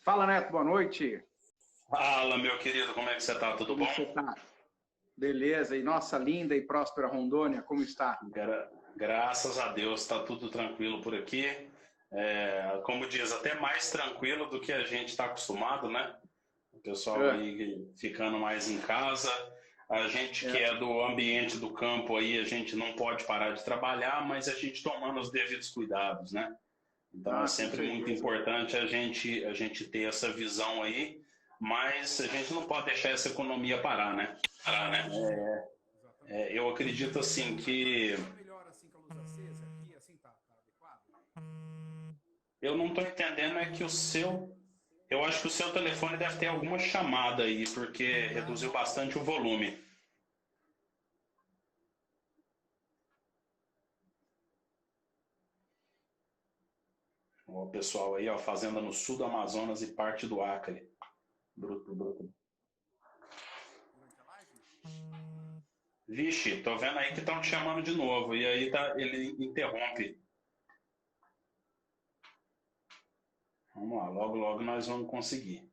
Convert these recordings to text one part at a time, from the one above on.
Fala, Neto, boa noite. Fala, meu querido, como é que você tá? Tudo Como bom? você tá? Beleza, e nossa linda e próspera Rondônia, como está? Graças a Deus, está tudo tranquilo por aqui. Como diz, até mais tranquilo do que a gente está acostumado, né? O pessoal É, aí ficando mais em casa. A gente que é, é do ambiente do campo aí, a gente não pode parar de trabalhar, mas a gente tomando os devidos cuidados, né? Então é com sempre muito certeza. importante a gente ter essa visão aí, mas a gente não pode deixar essa economia parar, né? Parar, né? Exatamente. Eu acredito assim que Funciona melhor assim com a luz acesa aqui, assim tá adequado? eu não estou entendendo é que eu acho que o seu telefone deve ter alguma chamada aí, porque reduziu bastante o volume. O pessoal aí, ó, fazenda no sul do Amazonas e parte do Acre. Bruto, bruto. Durante a live? Vixe, tô vendo aí que estão te chamando de novo, e aí ele interrompe. Vamos lá, logo, logo nós vamos conseguir.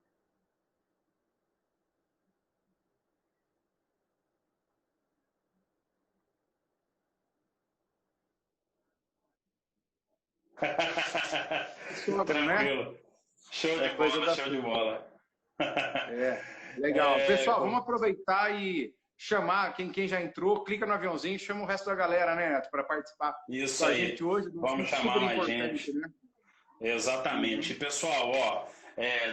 Sobra, né? Tranquilo. Show É de coisa bola, da show de turma. bola. É, legal. É, Pessoal, vamos aproveitar e chamar quem já entrou, clica no aviãozinho e chama o resto da galera, né, Neto, para participar com isso a gente aí. hoje, de um Vamos assunto super chamar mais importante, gente. né? Exatamente. Uhum. Pessoal, ó,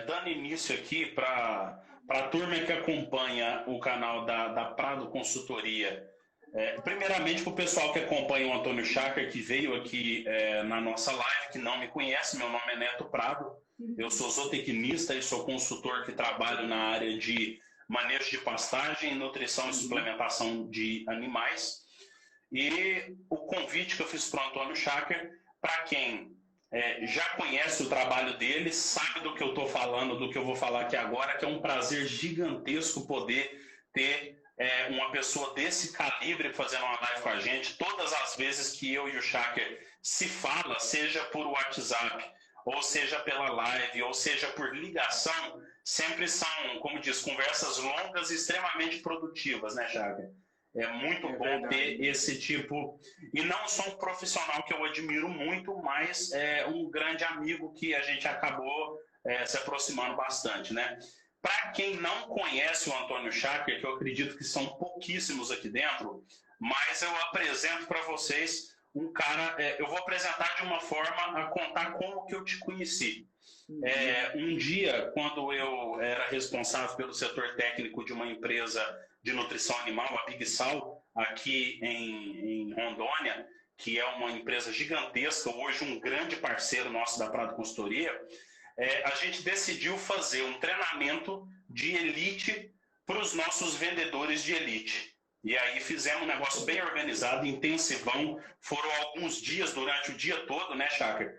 dando início aqui para a turma que acompanha o canal da Prado Consultoria. Primeiramente, para o pessoal que acompanha o Antônio Schacker, que veio aqui na nossa live, que não me conhece, meu nome é Neto Prado. Eu sou zootecnista e sou consultor que trabalho na área de manejo de pastagem, nutrição e suplementação de animais. E o convite que eu fiz para o Antônio Schacker, para quem já conhece o trabalho dele, sabe do que eu estou falando, do que eu vou falar aqui agora, que é um prazer gigantesco poder ter uma pessoa desse calibre fazendo uma live com a gente. Todas as vezes que eu e o Schacker se fala, seja por WhatsApp, ou seja pela live, ou seja por ligação, sempre são, como diz, conversas longas e extremamente produtivas, né, Schacker? É muito É bom ter verdade. esse tipo, e não só um profissional que eu admiro muito, mas um grande amigo que a gente acabou se aproximando bastante, né? Para quem não conhece o Antônio Schacker, que eu acredito que são pouquíssimos aqui dentro, mas eu apresento para vocês um cara, eu vou apresentar de uma forma a contar como que eu te conheci. Um dia, quando eu era responsável pelo setor técnico de uma empresa de nutrição animal, a Big Sal, aqui em Rondônia, que é uma empresa gigantesca, hoje um grande parceiro nosso da Prado Consultoria, a gente decidiu fazer um treinamento de elite para os nossos vendedores de elite. E aí fizemos um negócio bem organizado, intensivão, foram alguns dias durante o dia todo, né, Schacker?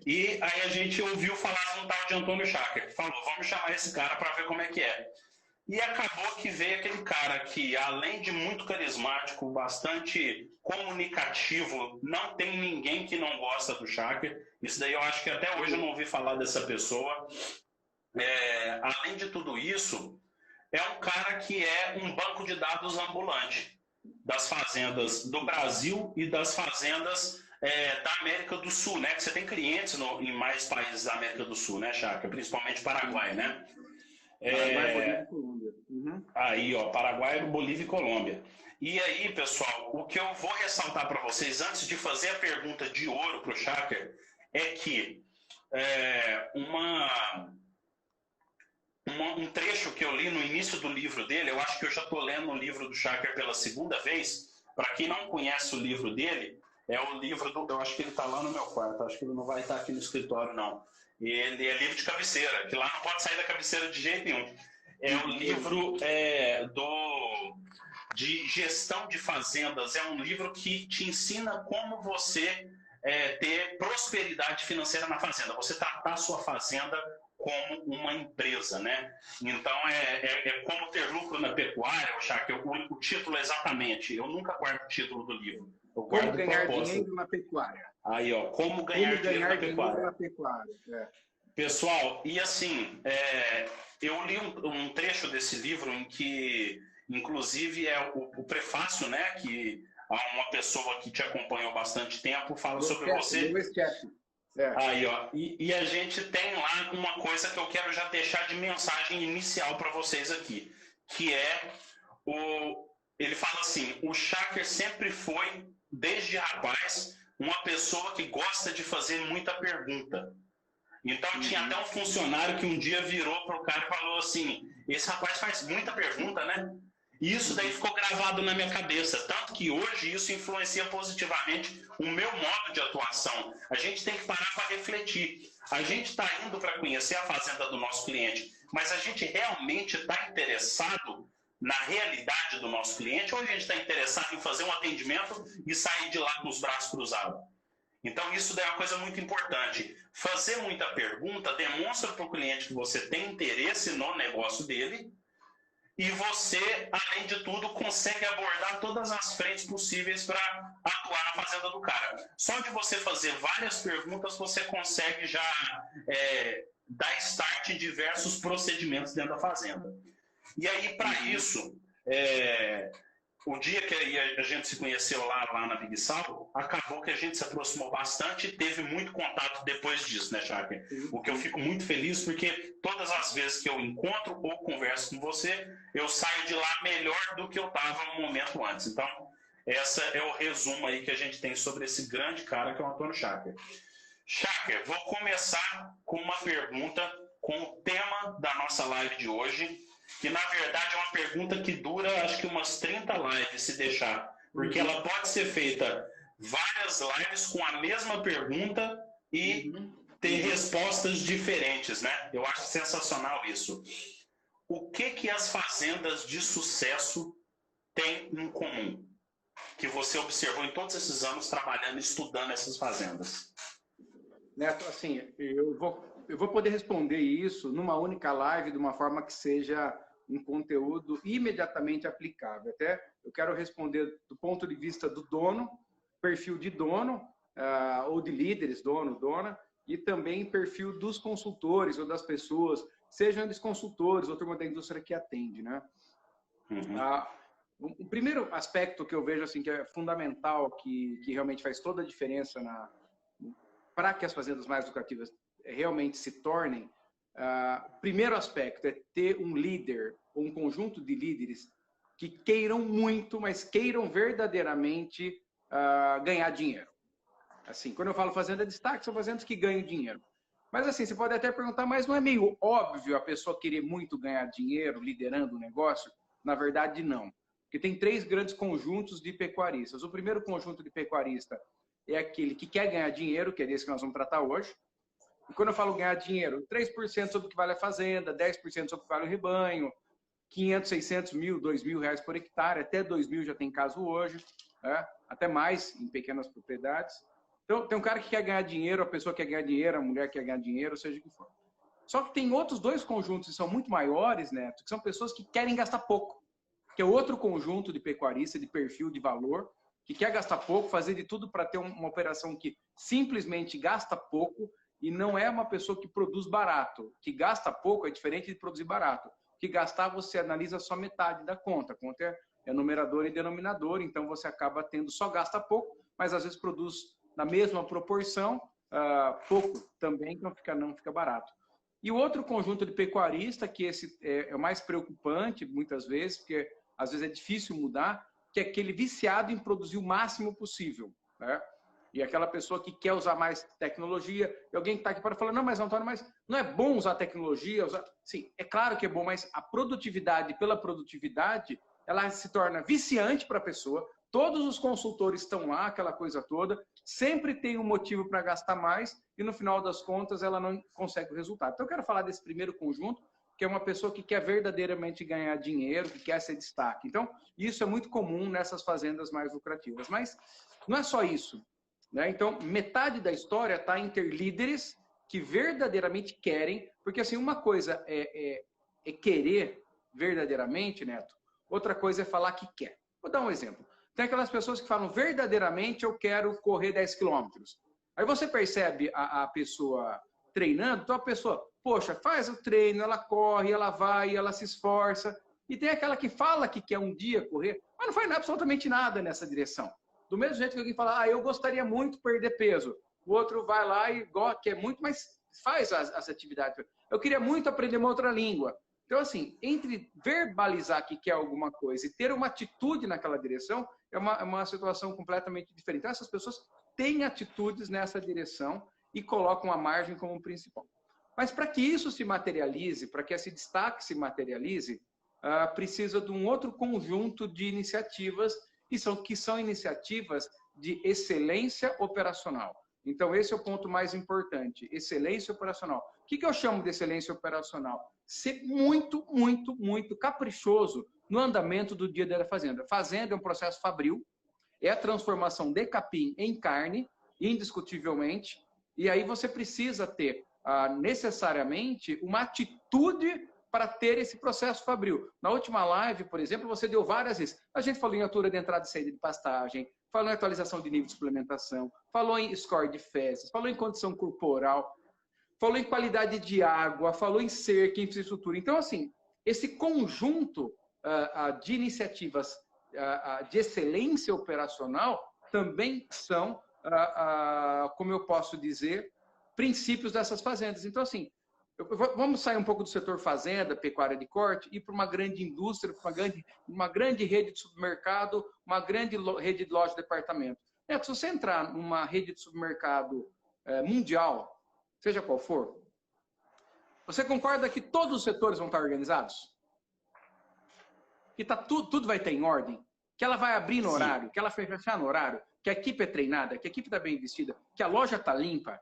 E aí a gente ouviu falar de um tal de Antônio Schacker, que falou, vamos chamar esse cara para ver como é que é. E acabou que veio aquele cara que, além de muito carismático, bastante comunicativo, não tem ninguém que não gosta do Schacker. Isso daí eu acho que até hoje eu não ouvi falar dessa pessoa. Além de tudo isso, é um cara que é um banco de dados ambulante das fazendas do Brasil e das fazendas da América do Sul, né? Que você tem clientes em mais países da América do Sul, né, Chaka? Principalmente Paraguai, né? Paraguai, Bolívia e Colômbia. Uhum. Aí, ó, Paraguai, Bolívia e Colômbia. E aí, pessoal, o que eu vou ressaltar para vocês antes de fazer a pergunta de ouro para o Chaka é que um trecho que eu li no início do livro dele, eu acho que eu já estou lendo o livro do Schacker pela segunda vez. Para quem não conhece o livro dele, é o livro do. Eu acho que ele está lá no meu quarto, acho que ele não vai estar aqui no escritório, não. E ele é livro de cabeceira, que lá não pode sair da cabeceira de jeito nenhum. É o livro de gestão de fazendas, é um livro que te ensina como você ter prosperidade financeira na fazenda, você tratar a sua fazenda como uma empresa, né? Então, é como ter lucro na pecuária, o título exatamente, eu nunca guardo o título do livro, eu Como guardo ganhar proposta. dinheiro na pecuária. Aí, ó, como Como ganhar dinheiro ganhar na dinheiro na pecuária. pecuária. Pessoal, e assim, eu li um trecho desse livro em que, inclusive, é o prefácio, né, que uma pessoa que te acompanhou há bastante tempo fala sobre você. Aí, ó, e a gente tem lá uma coisa que eu quero já deixar de mensagem inicial para vocês aqui, que é ele fala assim: o Schacker sempre foi, desde rapaz, uma pessoa que gosta de fazer muita pergunta. Então tinha até um funcionário que um dia virou para o cara e falou assim: esse rapaz faz muita pergunta, né? E isso daí ficou gravado na minha cabeça, tanto que hoje isso influencia positivamente o meu modo de atuação. A gente tem que parar para refletir. A gente está indo para conhecer a fazenda do nosso cliente, mas a gente realmente está interessado na realidade do nosso cliente, ou a gente está interessado em fazer um atendimento e sair de lá com os braços cruzados? Então isso daí é uma coisa muito importante. Fazer muita pergunta demonstra para o cliente que você tem interesse no negócio dele, e você, além de tudo, consegue abordar todas as frentes possíveis para atuar na fazenda do cara. Só de você fazer várias perguntas, você consegue já dar start em diversos procedimentos dentro da fazenda. E aí, para isso, o dia que a gente se conheceu lá na Big Sal, acabou que a gente se aproximou bastante e teve muito contato depois disso, né, Schacker? O que eu fico muito feliz, porque todas as vezes que eu encontro ou converso com você, eu saio de lá melhor do que eu estava no momento antes. Então, esse é o resumo aí que a gente tem sobre esse grande cara que é o Antônio Schacker. Schacker, vou começar com uma pergunta com o tema da nossa live de hoje, que na verdade é uma pergunta que dura acho que umas 30 lives, se deixar, porque ela pode ser feita várias lives com a mesma pergunta e ter respostas diferentes, né? Eu acho sensacional isso. O que as fazendas de sucesso têm em comum, que você observou em todos esses anos trabalhando e estudando essas fazendas? Neto, assim, eu vou poder responder isso numa única live, de uma forma que seja um conteúdo imediatamente aplicável. Até eu quero responder do ponto de vista do dono, perfil de dono, ou de líderes, dono, dona, e também perfil dos consultores ou das pessoas, sejam eles consultores ou turma da indústria que atende, né? O primeiro aspecto que eu vejo assim que é fundamental, que realmente faz toda a diferença para que as fazendas mais lucrativas realmente se tornem, o primeiro aspecto é ter um líder, ou um conjunto de líderes que queiram muito, mas queiram verdadeiramente ganhar dinheiro. Assim, quando eu falo fazenda de destaque, são fazendas que ganham dinheiro. Mas assim, você pode até perguntar, mas não é meio óbvio a pessoa querer muito ganhar dinheiro liderando o negócio? Na verdade, não. Porque tem 3 grandes conjuntos de pecuaristas. O primeiro conjunto de pecuarista é aquele que quer ganhar dinheiro, que é desse que nós vamos tratar hoje. E quando eu falo ganhar dinheiro, 3% sobre o que vale a fazenda, 10% sobre o que vale o rebanho, 500, 600 mil, 2 mil reais por hectare, até 2 mil já tem caso hoje, né? Até mais em pequenas propriedades. Então, tem um cara que quer ganhar dinheiro, a pessoa quer ganhar dinheiro, a mulher quer ganhar dinheiro, seja o que for. Só que tem outros 2 conjuntos que são muito maiores, Neto, que são pessoas que querem gastar pouco, que é outro conjunto de pecuarista, de perfil, de valor, que quer gastar pouco, fazer de tudo para ter uma operação que simplesmente gasta pouco e não é uma pessoa que produz barato. Que gasta pouco é diferente de produzir barato. Que gastar, você analisa só metade da conta. A conta é numerador e denominador, então você acaba tendo só gasta pouco, mas às vezes produz na mesma proporção, pouco também, não fica barato. E o outro conjunto de pecuarista, que esse é o mais preocupante muitas vezes, porque às vezes é difícil mudar, que é aquele viciado em produzir o máximo possível, né? E aquela pessoa que quer usar mais tecnologia, e alguém que está aqui para falar, não, mas Antônio, mas não é bom usar tecnologia? Sim, é claro que é bom, mas a produtividade pela produtividade, ela se torna viciante para a pessoa, todos os consultores estão lá, aquela coisa toda, sempre tem um motivo para gastar mais, e no final das contas ela não consegue o resultado. Então eu quero falar desse primeiro conjunto, que é uma pessoa que quer verdadeiramente ganhar dinheiro, que quer ser destaque. Então, isso é muito comum nessas fazendas mais lucrativas. Mas não é só isso, né? Então, metade da história está em ter líderes que verdadeiramente querem, porque assim, uma coisa é querer verdadeiramente, Neto, outra coisa é falar que quer. Vou dar um exemplo. Tem aquelas pessoas que falam, verdadeiramente eu quero correr 10 quilômetros. Aí você percebe a pessoa treinando, então a pessoa, poxa, faz o treino, ela corre, ela vai, ela se esforça. E tem aquela que fala que quer um dia correr, mas não faz absolutamente nada nessa direção. Do mesmo jeito que alguém fala, eu gostaria muito de perder peso. O outro vai lá e quer muito, mas faz as atividades. Eu queria muito aprender uma outra língua. Então, assim, entre verbalizar que quer alguma coisa e ter uma atitude naquela direção, é uma situação completamente diferente. Então, essas pessoas têm atitudes nessa direção e colocam a margem como principal. Mas para que isso se materialize, para que esse destaque se materialize, precisa de um outro conjunto de iniciativas, que são iniciativas de excelência operacional. Então, esse é o ponto mais importante, excelência operacional. O que eu chamo de excelência operacional? Ser muito, muito, muito caprichoso no andamento do dia da fazenda. Fazenda é um processo fabril, é a transformação de capim em carne, indiscutivelmente, e aí você precisa ter necessariamente uma atitude para ter esse processo fabril. Na última live, por exemplo, você deu várias vezes. A gente falou em altura de entrada e saída de pastagem, falou em atualização de nível de suplementação, falou em score de fezes, falou em condição corporal, falou em qualidade de água, falou em cerca, em infraestrutura. Então, assim, esse conjunto de iniciativas de excelência operacional também são, como eu posso dizer, princípios dessas fazendas. Então, assim, vamos sair um pouco do setor fazenda, pecuária de corte, e para uma grande indústria, para uma grande rede de supermercado, uma grande rede de loja de departamento. Se você entrar numa rede de supermercado mundial, seja qual for, você concorda que todos os setores vão estar organizados? Que tudo vai ter em ordem? Que ela vai abrir no horário? Que ela vai fechar no horário? Que a equipe é treinada? Que a equipe está bem vestida? Que a loja está limpa?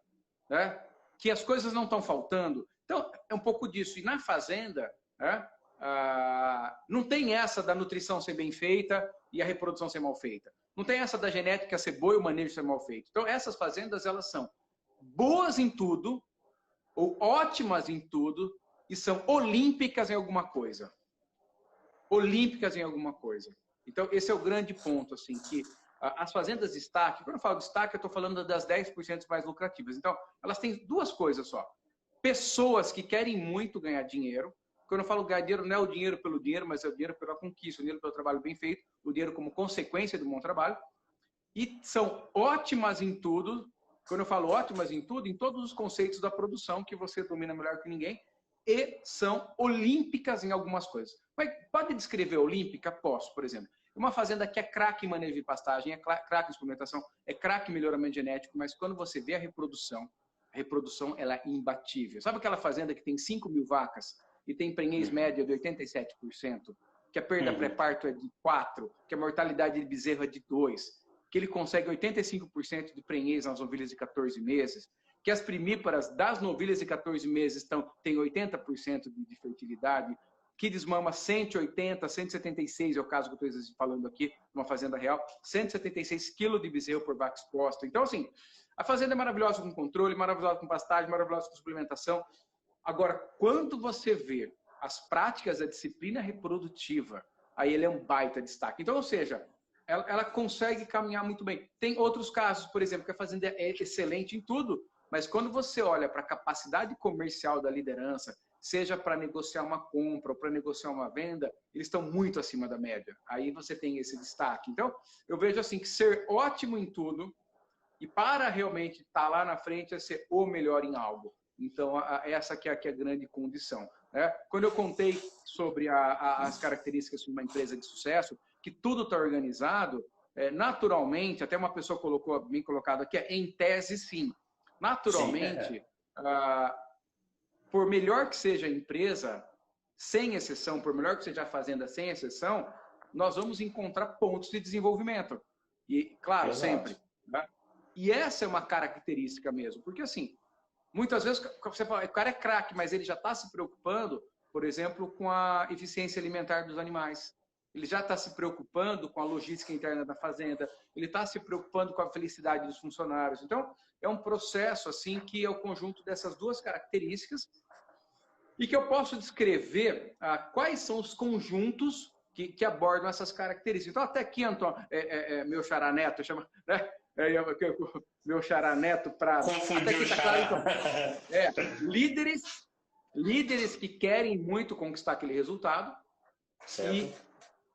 Né? Que as coisas não estão faltando? Então, é um pouco disso. E na fazenda, não tem essa da nutrição ser bem feita e a reprodução ser mal feita. Não tem essa da genética ser boa e o manejo ser mal feito. Então, essas fazendas, elas são boas em tudo, ou ótimas em tudo, e são olímpicas em alguma coisa. Olímpicas em alguma coisa. Então, esse é o grande ponto, assim, que as fazendas de destaque, quando eu falo de destaque, eu estou falando das 10% mais lucrativas. Então, elas têm duas coisas só. Pessoas que querem muito ganhar dinheiro. Quando eu falo ganhar dinheiro, não é o dinheiro pelo dinheiro, mas é o dinheiro pela conquista, o dinheiro pelo trabalho bem feito, o dinheiro como consequência do bom trabalho. E são ótimas em tudo. Quando eu falo ótimas em tudo, em todos os conceitos da produção que você domina melhor que ninguém, e são olímpicas em algumas coisas. Mas pode descrever olímpica? Posso, por exemplo. Uma fazenda que é craque em manejo de pastagem, é craque em suplementação, é craque em melhoramento genético, mas quando você vê a reprodução ela é imbatível. Sabe aquela fazenda que tem 5.000 vacas e tem prenhez média de 87%, que a perda pré-parto é de 4%, que a mortalidade de bezerro é de 2%, que ele consegue 85% de prenhez nas novilhas de 14 meses, que as primíparas das novilhas de 14 meses têm 80% de fertilidade, que desmama 180, 176, é o caso que eu estou falando aqui, numa fazenda real, 176 quilos de bezerro por vaca exposta. Então, assim, a fazenda é maravilhosa com controle, maravilhosa com pastagem, maravilhosa com suplementação. Agora, quando você vê as práticas da disciplina reprodutiva, aí ele é um baita destaque. Então, ou seja, ela consegue caminhar muito bem. Tem outros casos, por exemplo, que a fazenda é excelente em tudo, mas quando você olha para a capacidade comercial da liderança, seja para negociar uma compra ou para negociar uma venda, eles estão muito acima da média. Aí você tem esse destaque. Então, eu vejo assim que ser ótimo em tudo e para realmente estar lá na frente é ser o melhor em algo. Então, essa que é a grande condição. Né? Quando eu contei sobre as características de uma empresa de sucesso, que tudo está organizado, naturalmente, até uma pessoa colocou, bem colocado aqui, em tese, sim. Naturalmente, por melhor que seja a empresa, sem exceção, por melhor que seja a fazenda, sem exceção, nós vamos encontrar pontos de desenvolvimento. E, claro, sempre. Né? E essa é uma característica mesmo. Porque, assim, muitas vezes você fala, o cara é craque, mas ele já está se preocupando, por exemplo, com a eficiência alimentar dos animais. Ele já está se preocupando com a logística interna da fazenda. Ele está se preocupando com a felicidade dos funcionários. Então, é um processo assim que é o conjunto dessas duas características e que eu posso descrever quais são os conjuntos que abordam essas características. Então, até aqui, Antônio, meu xará Neto, chama, né? Meu xará Neto Prado. Confundiu o tá xará. claro, então. Líderes que querem muito conquistar aquele resultado, Certo. e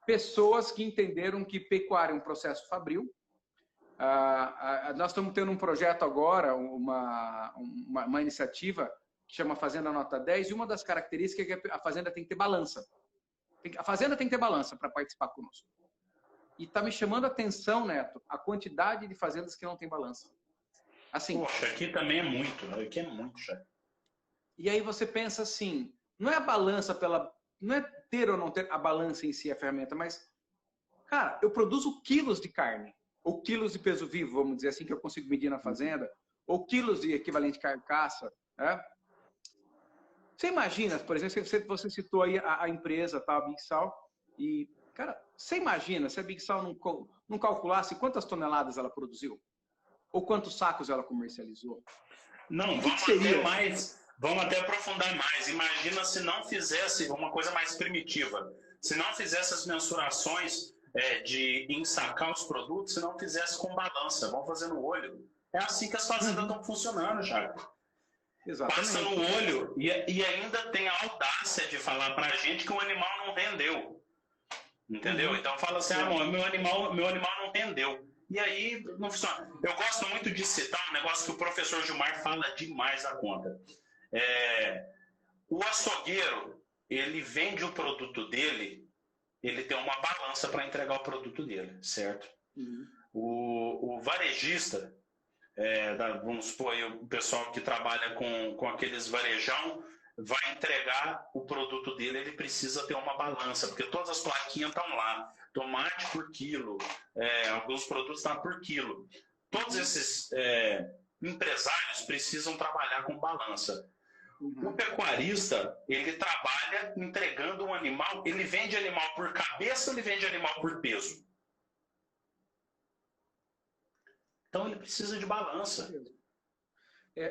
pessoas que entenderam que pecuária é um processo fabril. Nós estamos tendo um projeto agora, uma iniciativa que chama Fazenda Nota 10, e uma das características é que a fazenda tem que ter balança. A fazenda tem que ter balança para participar conosco. E está me chamando a atenção, Neto, a quantidade de fazendas que não tem balança. Assim, poxa, aqui também é muito, né? Aqui é muito, já. E aí você pensa assim, não é a balança não é ter ou não ter a balança em si a ferramenta, mas, cara, eu produzo quilos de carne, ou quilos de peso vivo, vamos dizer assim, que eu consigo medir na fazenda, ou quilos de equivalente carcaça, né? Você imagina, por exemplo, você citou aí a empresa, tá, a Big Sal, e, cara, você imagina se a Big Sal não calculasse quantas toneladas ela produziu? Ou quantos sacos ela comercializou? Não, vamos até aprofundar mais. Imagina se não fizesse uma coisa mais primitiva, se não fizesse as mensurações de ensacar os produtos, se não fizesse com balança, vamos fazer no olho. É assim que as fazendas estão funcionando, já. Exatamente. Passa no olho e ainda tem a audácia de falar pra gente que o animal não rendeu. Entendeu? Então fala assim, meu animal não rendeu. E aí não funciona. Eu gosto muito de citar um negócio que o professor Gilmar fala demais da conta. O açougueiro, ele vende o produto dele, ele tem uma balança para entregar o produto dele, certo? O varejista, vamos supor aí, o pessoal que trabalha com aqueles varejão, vai entregar o produto dele, ele precisa ter uma balança, porque todas as plaquinhas estão lá. Tomate por quilo, alguns produtos estão por quilo. Todos esses empresários precisam trabalhar com balança. O pecuarista, ele trabalha entregando um animal, ele vende animal por cabeça ou ele vende animal por peso? Então ele precisa de balança.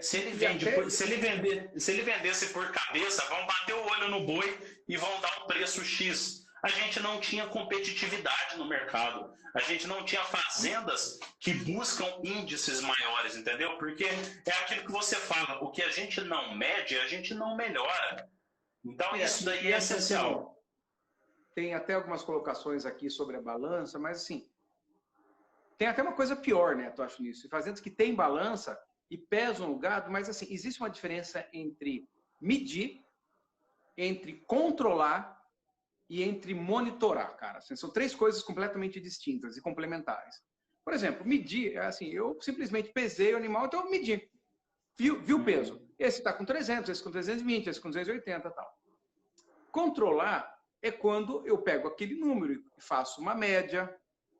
Se ele vendesse por cabeça, vão bater o olho no boi e vão dar um preço X. A gente não tinha competitividade no mercado. A gente não tinha fazendas que buscam índices maiores, entendeu? Porque é aquilo que você fala, o que a gente não mede, a gente não melhora. Então isso daí é essencial. Tem até algumas colocações aqui sobre a balança, mas assim, tem até uma coisa pior, né, eu acho nisso. Fazendas que têm balança e pesam o gado, mas assim, existe uma diferença entre medir, entre controlar e entre monitorar, cara. Assim, são três coisas completamente distintas e complementares. Por exemplo, medir, assim, eu simplesmente pesei o animal, então eu medi. Vi o peso. Esse está com 300, esse com 320, esse com 280 e tal. Controlar é quando eu pego aquele número e faço uma média,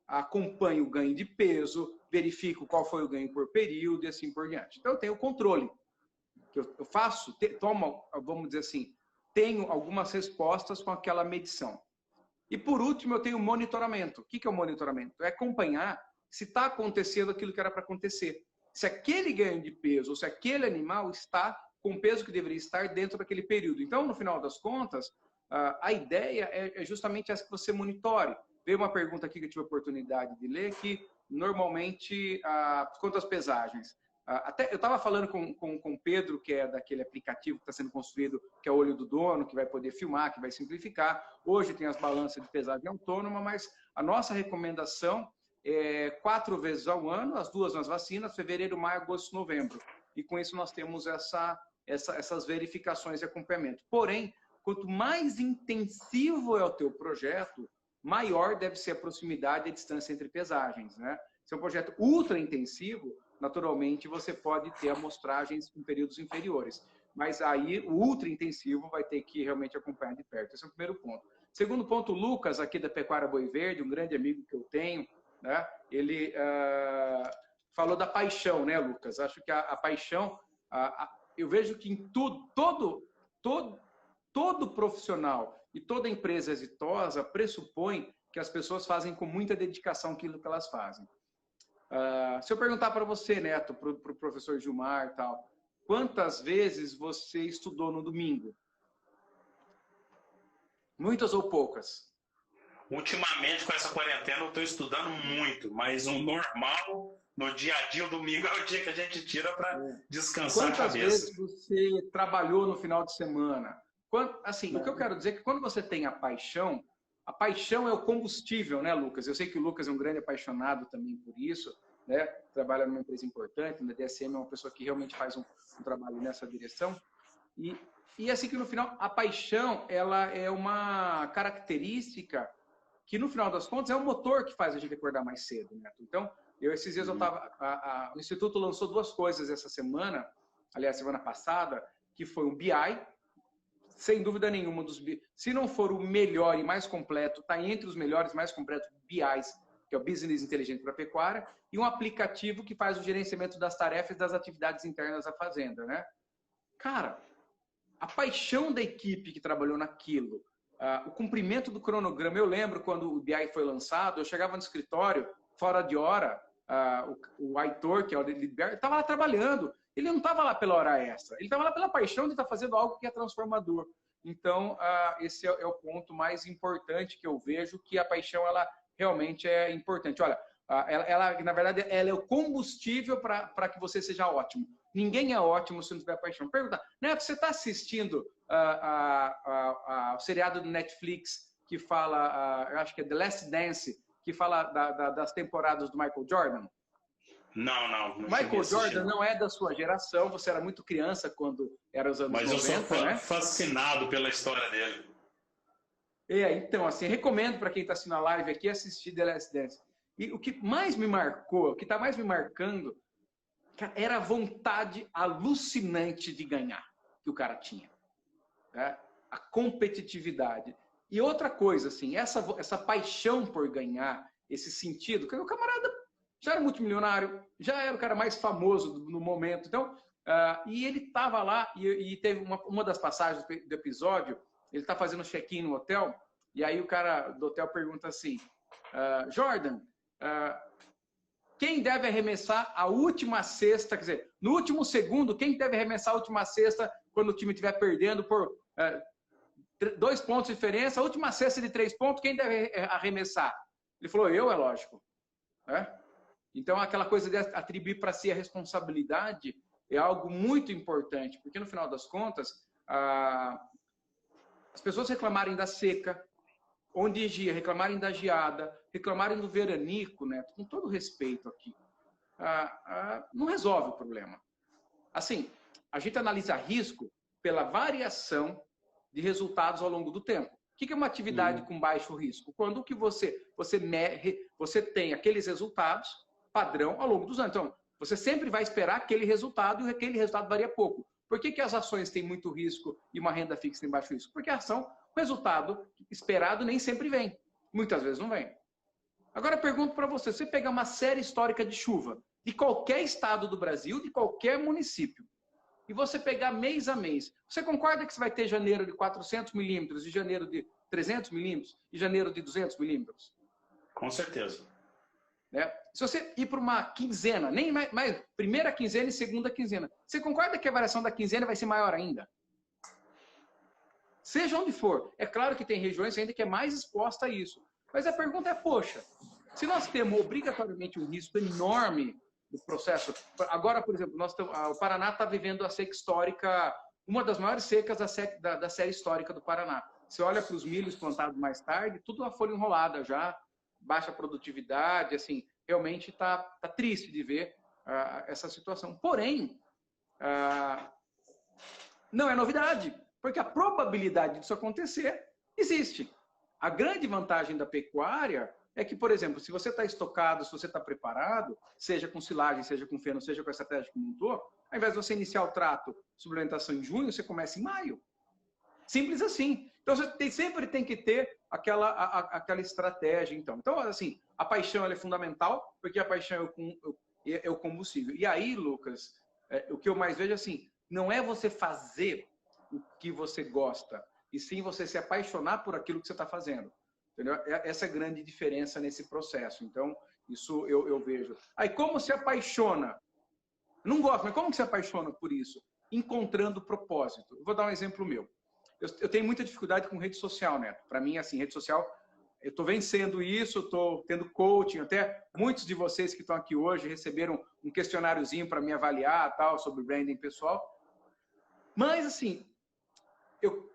acompanho o ganho de peso, verifico qual foi o ganho por período e assim por diante. Então, eu tenho controle. Que eu faço, vamos dizer assim, tenho algumas respostas com aquela medição. E, por último, eu tenho monitoramento. O que é o monitoramento? É acompanhar se está acontecendo aquilo que era para acontecer. Se aquele ganho de peso, ou se aquele animal está com o peso que deveria estar dentro daquele período. Então, no final das contas, a ideia é justamente essa que você monitore. Veio uma pergunta aqui que eu tive a oportunidade de ler, que normalmente, quanto às pesagens, até eu estava falando com o Pedro, que é daquele aplicativo que está sendo construído, que é o Olho do Dono, que vai poder filmar, que vai simplificar. Hoje tem as balanças de pesagem autônoma, mas a nossa recomendação é 4 vezes ao ano, as 2 nas vacinas, fevereiro, maio, agosto, novembro. E com isso nós temos essas verificações e acompanhamento. Porém, quanto mais intensivo é o teu projeto, maior deve ser a proximidade e a distância entre pesagens, né? Se é um projeto ultra intensivo, naturalmente você pode ter amostragens em períodos inferiores. Mas aí o ultra intensivo vai ter que realmente acompanhar de perto. Esse é o primeiro ponto. Segundo ponto, o Lucas, aqui da Pecuária Boi Verde, um grande amigo que eu tenho, né? Ele falou da paixão, né, Lucas? Acho que a paixão, eu vejo que em todo profissional e toda empresa exitosa pressupõe que as pessoas fazem com muita dedicação aquilo que elas fazem. Se eu perguntar para você, Neto, para o professor Gilmar e tal, quantas vezes você estudou no domingo? Muitas ou poucas? Ultimamente, com essa quarentena, eu estou estudando muito, mas o normal, no dia a dia, o domingo é o dia que a gente tira para descansar a Quantas cabeça. vezes você trabalhou no final de semana? Assim, o que eu quero dizer é que quando você tem a paixão é o combustível, né, Lucas? Eu sei que o Lucas é um grande apaixonado também por isso, né? Trabalha numa empresa importante, na DSM é uma pessoa que realmente faz um trabalho nessa direção. E assim que no final, a paixão, ela é uma característica que no final das contas é o motor que faz a gente acordar mais cedo, né? Então, esses dias eu tava, o Instituto lançou 2 coisas essa semana, aliás, semana passada, que foi um BI, sem dúvida nenhuma, se não for o melhor e mais completo, está entre os melhores e mais completos BIs, que é o Business Inteligente para a Pecuária, e um aplicativo que faz o gerenciamento das tarefas e das atividades internas da fazenda, né? Cara, a paixão da equipe que trabalhou naquilo, o cumprimento do cronograma. Eu lembro quando o BI foi lançado, eu chegava no escritório, fora de hora, o Aitor, que é o Lidberg, estava lá trabalhando. Ele não estava lá pela hora extra, ele estava lá pela paixão de estar fazendo algo que é transformador. Então, esse é o ponto mais importante que eu vejo, que a paixão ela realmente é importante. Olha, ela na verdade, ela é o combustível para que você seja ótimo. Ninguém é ótimo se não tiver paixão. Pergunta, Neto, você está assistindo o seriado do Netflix que fala, eu acho que é The Last Dance, que fala das temporadas do Michael Jordan? Não Michael Jordan não é da sua geração, você era muito criança quando era os anos 90, mas eu sou né? fascinado pela história dele. Então, assim, recomendo para quem está assistindo a live aqui assistir The Last Dance. E o que mais me marcou, o que está mais me marcando, era a vontade alucinante de ganhar que o cara tinha. Né? A competitividade. E outra coisa, assim, essa paixão por ganhar, esse sentido, que o camarada já era multimilionário, já era o cara mais famoso no momento. Então, e ele estava lá, e teve uma das passagens do episódio, ele está fazendo check-in no hotel, e aí o cara do hotel pergunta assim, Jordan, quem deve arremessar a última cesta, quer dizer, no último segundo, quem deve arremessar a última cesta quando o time estiver perdendo por 2 pontos de diferença, a última cesta de 3 pontos, quem deve arremessar? Ele falou, é lógico. Então, aquela coisa de atribuir para si a responsabilidade é algo muito importante, porque no final das contas, as pessoas reclamarem da seca, onde ia, reclamarem da geada, reclamarem do veranico, né? Com todo respeito aqui, não resolve o problema. Assim, a gente analisa risco pela variação de resultados ao longo do tempo. O que é uma atividade com baixo risco? Quando que você tem aqueles resultados padrão ao longo dos anos. Então, você sempre vai esperar aquele resultado e aquele resultado varia pouco. Por que as ações têm muito risco e uma renda fixa tem baixo risco? Porque a ação, o resultado esperado nem sempre vem. Muitas vezes não vem. Agora eu pergunto para você, se você pegar uma série histórica de chuva de qualquer estado do Brasil, de qualquer município, e você pegar mês a mês, você concorda que você vai ter janeiro de 400 milímetros, e janeiro de 300 milímetros, e janeiro de 200 milímetros? Com certeza. Né? Se você ir para uma quinzena, nem mais, primeira quinzena e segunda quinzena, você concorda que a variação da quinzena vai ser maior ainda? Seja onde for. É claro que tem regiões ainda que é mais exposta a isso. Mas a pergunta é, poxa, se nós temos obrigatoriamente um risco enorme do processo... Agora, por exemplo, o Paraná está vivendo a seca histórica, uma das maiores secas da série histórica do Paraná. Você olha para os milhos plantados mais tarde, tudo uma folha enrolada já, baixa produtividade, assim, realmente está triste de ver essa situação. Porém, não é novidade, porque a probabilidade disso acontecer existe. A grande vantagem da pecuária é que, por exemplo, se você está estocado, se você está preparado, seja com silagem, seja com feno, seja com a estratégia que montou, ao invés de você iniciar o trato, suplementação em junho, você começa em maio. Simples assim. Então, você sempre tem que ter aquela estratégia. Então, assim, a paixão ela é fundamental, porque a paixão é o combustível. E aí, Lucas, o que eu mais vejo assim, não é você fazer o que você gosta, e sim você se apaixonar por aquilo que você está fazendo. Entendeu? Essa é a grande diferença nesse processo. Então, isso eu vejo. Aí, como se apaixona? Não gosto, mas como que se apaixona por isso? Encontrando propósito. Eu vou dar um exemplo meu. Eu tenho muita dificuldade com rede social, Neto. Para mim, assim, rede social eu estou vencendo isso, estou tendo coaching, até muitos de vocês que estão aqui hoje receberam um questionáriozinho para me avaliar, tal, sobre branding pessoal. Mas, assim, eu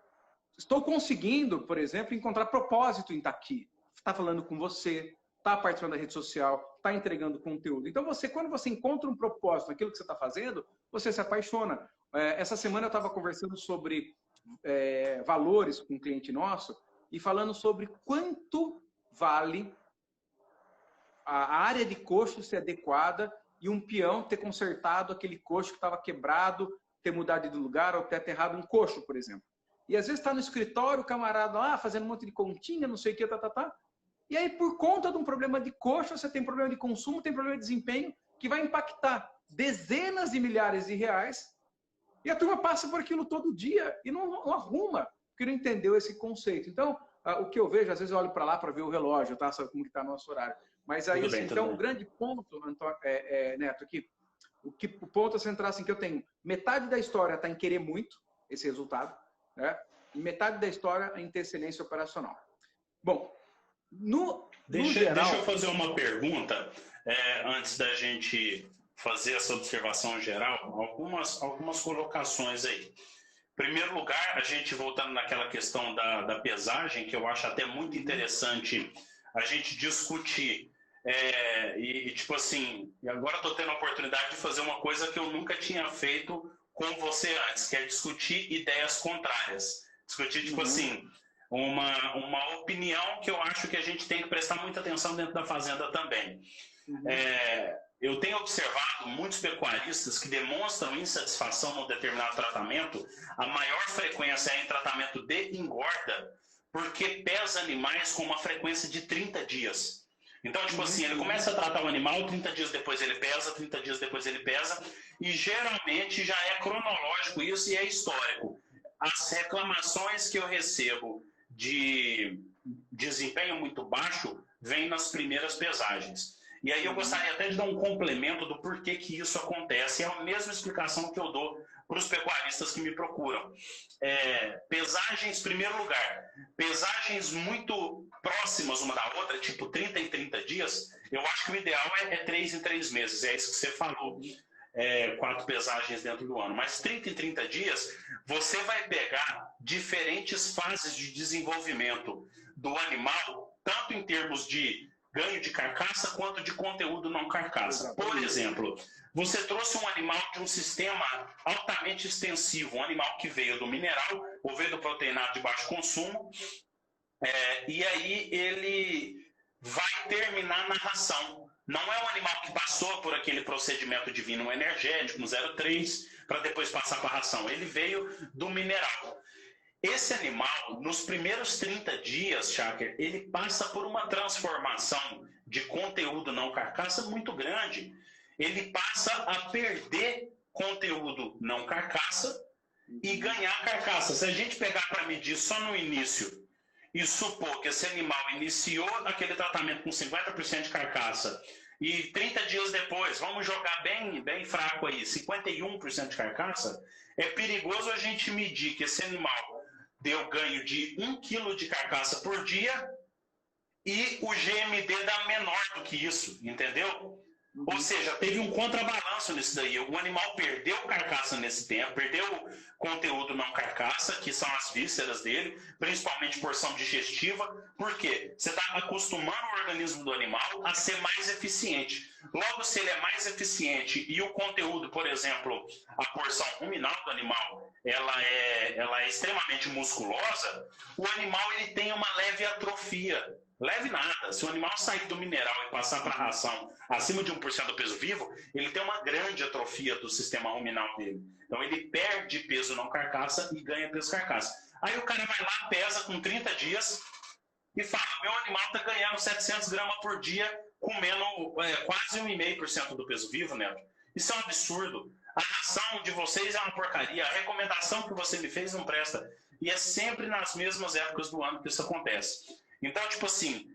estou conseguindo, por exemplo, encontrar propósito em estar aqui. Estar falando com você, estar participando da rede social, estar entregando conteúdo. Então, quando você encontra um propósito naquilo que você está fazendo, você se apaixona. Essa semana eu estava conversando sobre valores com um cliente nosso e falando sobre quanto vale a área de coxo ser adequada e um peão ter consertado aquele coxo que estava quebrado, ter mudado de lugar ou ter aterrado um coxo, por exemplo. E às vezes está no escritório, o camarada lá, fazendo um monte de continha, não sei o que, E aí, por conta de um problema de coxo, você tem problema de consumo, tem problema de desempenho, que vai impactar dezenas de milhares de reais. E a turma passa por aquilo todo dia e não arruma, porque não entendeu esse conceito. Então, o que eu vejo, às vezes eu olho para lá para ver o relógio, tá? Sabe como que está o nosso horário. Mas aí, assim, então, o grande ponto, Neto, aqui, o ponto a central, assim, que eu tenho, metade da história está em querer muito esse resultado, né? E metade da história em ter excelência operacional. Bom, Deixa eu fazer uma pergunta antes da gente fazer essa observação geral, algumas colocações aí. Em primeiro lugar, a gente voltando naquela questão da pesagem, que eu acho até muito interessante a gente discutir. Tipo assim, agora estou tendo a oportunidade de fazer uma coisa que eu nunca tinha feito com você antes, que é discutir ideias contrárias. Discutir, tipo assim, uma opinião que eu acho que a gente tem que prestar muita atenção dentro da fazenda também. Eu tenho observado muitos pecuaristas que demonstram insatisfação num determinado tratamento. A maior frequência é em tratamento de engorda, porque pesa animais com uma frequência de 30 dias. Então, tipo assim, ele começa a tratar o animal, 30 dias depois ele pesa, 30 dias depois ele pesa, e geralmente já é cronológico isso e é histórico. As reclamações que eu recebo de desempenho muito baixo vêm nas primeiras pesagens. E aí eu gostaria até de dar um complemento do porquê que isso acontece. É a mesma explicação que eu dou para os pecuaristas que me procuram. Pesagens, em primeiro lugar, pesagens muito próximas uma da outra, tipo 30 em 30 dias, eu acho que o ideal é 3 em 3 meses, é isso que você falou. 4 pesagens dentro do ano. Mas 30 em 30 dias, você vai pegar diferentes fases de desenvolvimento do animal, tanto em termos de ganho de carcaça quanto de conteúdo não carcaça. Por exemplo, você trouxe um animal de um sistema altamente extensivo, um animal que veio do mineral ou veio do proteinado de baixo consumo, e aí ele vai terminar na ração. Não é um animal que passou por aquele procedimento divino energético, no 0,3, para depois passar para a ração. Ele veio do mineral. Esse animal, nos primeiros 30 dias, Cháquer, ele passa por uma transformação de conteúdo não carcaça muito grande. Ele passa a perder conteúdo não carcaça e ganhar carcaça. Se a gente pegar para medir só no início e supor que esse animal iniciou aquele tratamento com 50% de carcaça e 30 dias depois, vamos jogar bem fraco aí, 51% de carcaça, é perigoso a gente medir que esse animal deu ganho de 1 kg de carcaça por dia e o GMD dá menor do que isso, entendeu? Ou seja, teve um contrabalanço nisso daí. O animal perdeu carcaça nesse tempo, perdeu conteúdo não carcaça, que são as vísceras dele, principalmente porção digestiva. Por quê? Você está acostumando o organismo do animal a ser mais eficiente. Logo, se ele é mais eficiente e o conteúdo, por exemplo, a porção ruminal do animal, ela é extremamente musculosa, o animal ele tem uma leve atrofia. Leve nada. Se o animal sair do mineral e passar para a ração acima de 1% do peso vivo, ele tem uma grande atrofia do sistema ruminal dele. Então ele perde peso não carcaça e ganha peso carcaça. Aí o cara vai lá, pesa com 30 dias e fala, meu animal está ganhando 700 gramas por dia, comendo quase 1,5% do peso vivo, Neto. Isso é um absurdo. A ração de vocês é uma porcaria. A recomendação que você me fez não presta. E é sempre nas mesmas épocas do ano que isso acontece. Então, tipo assim,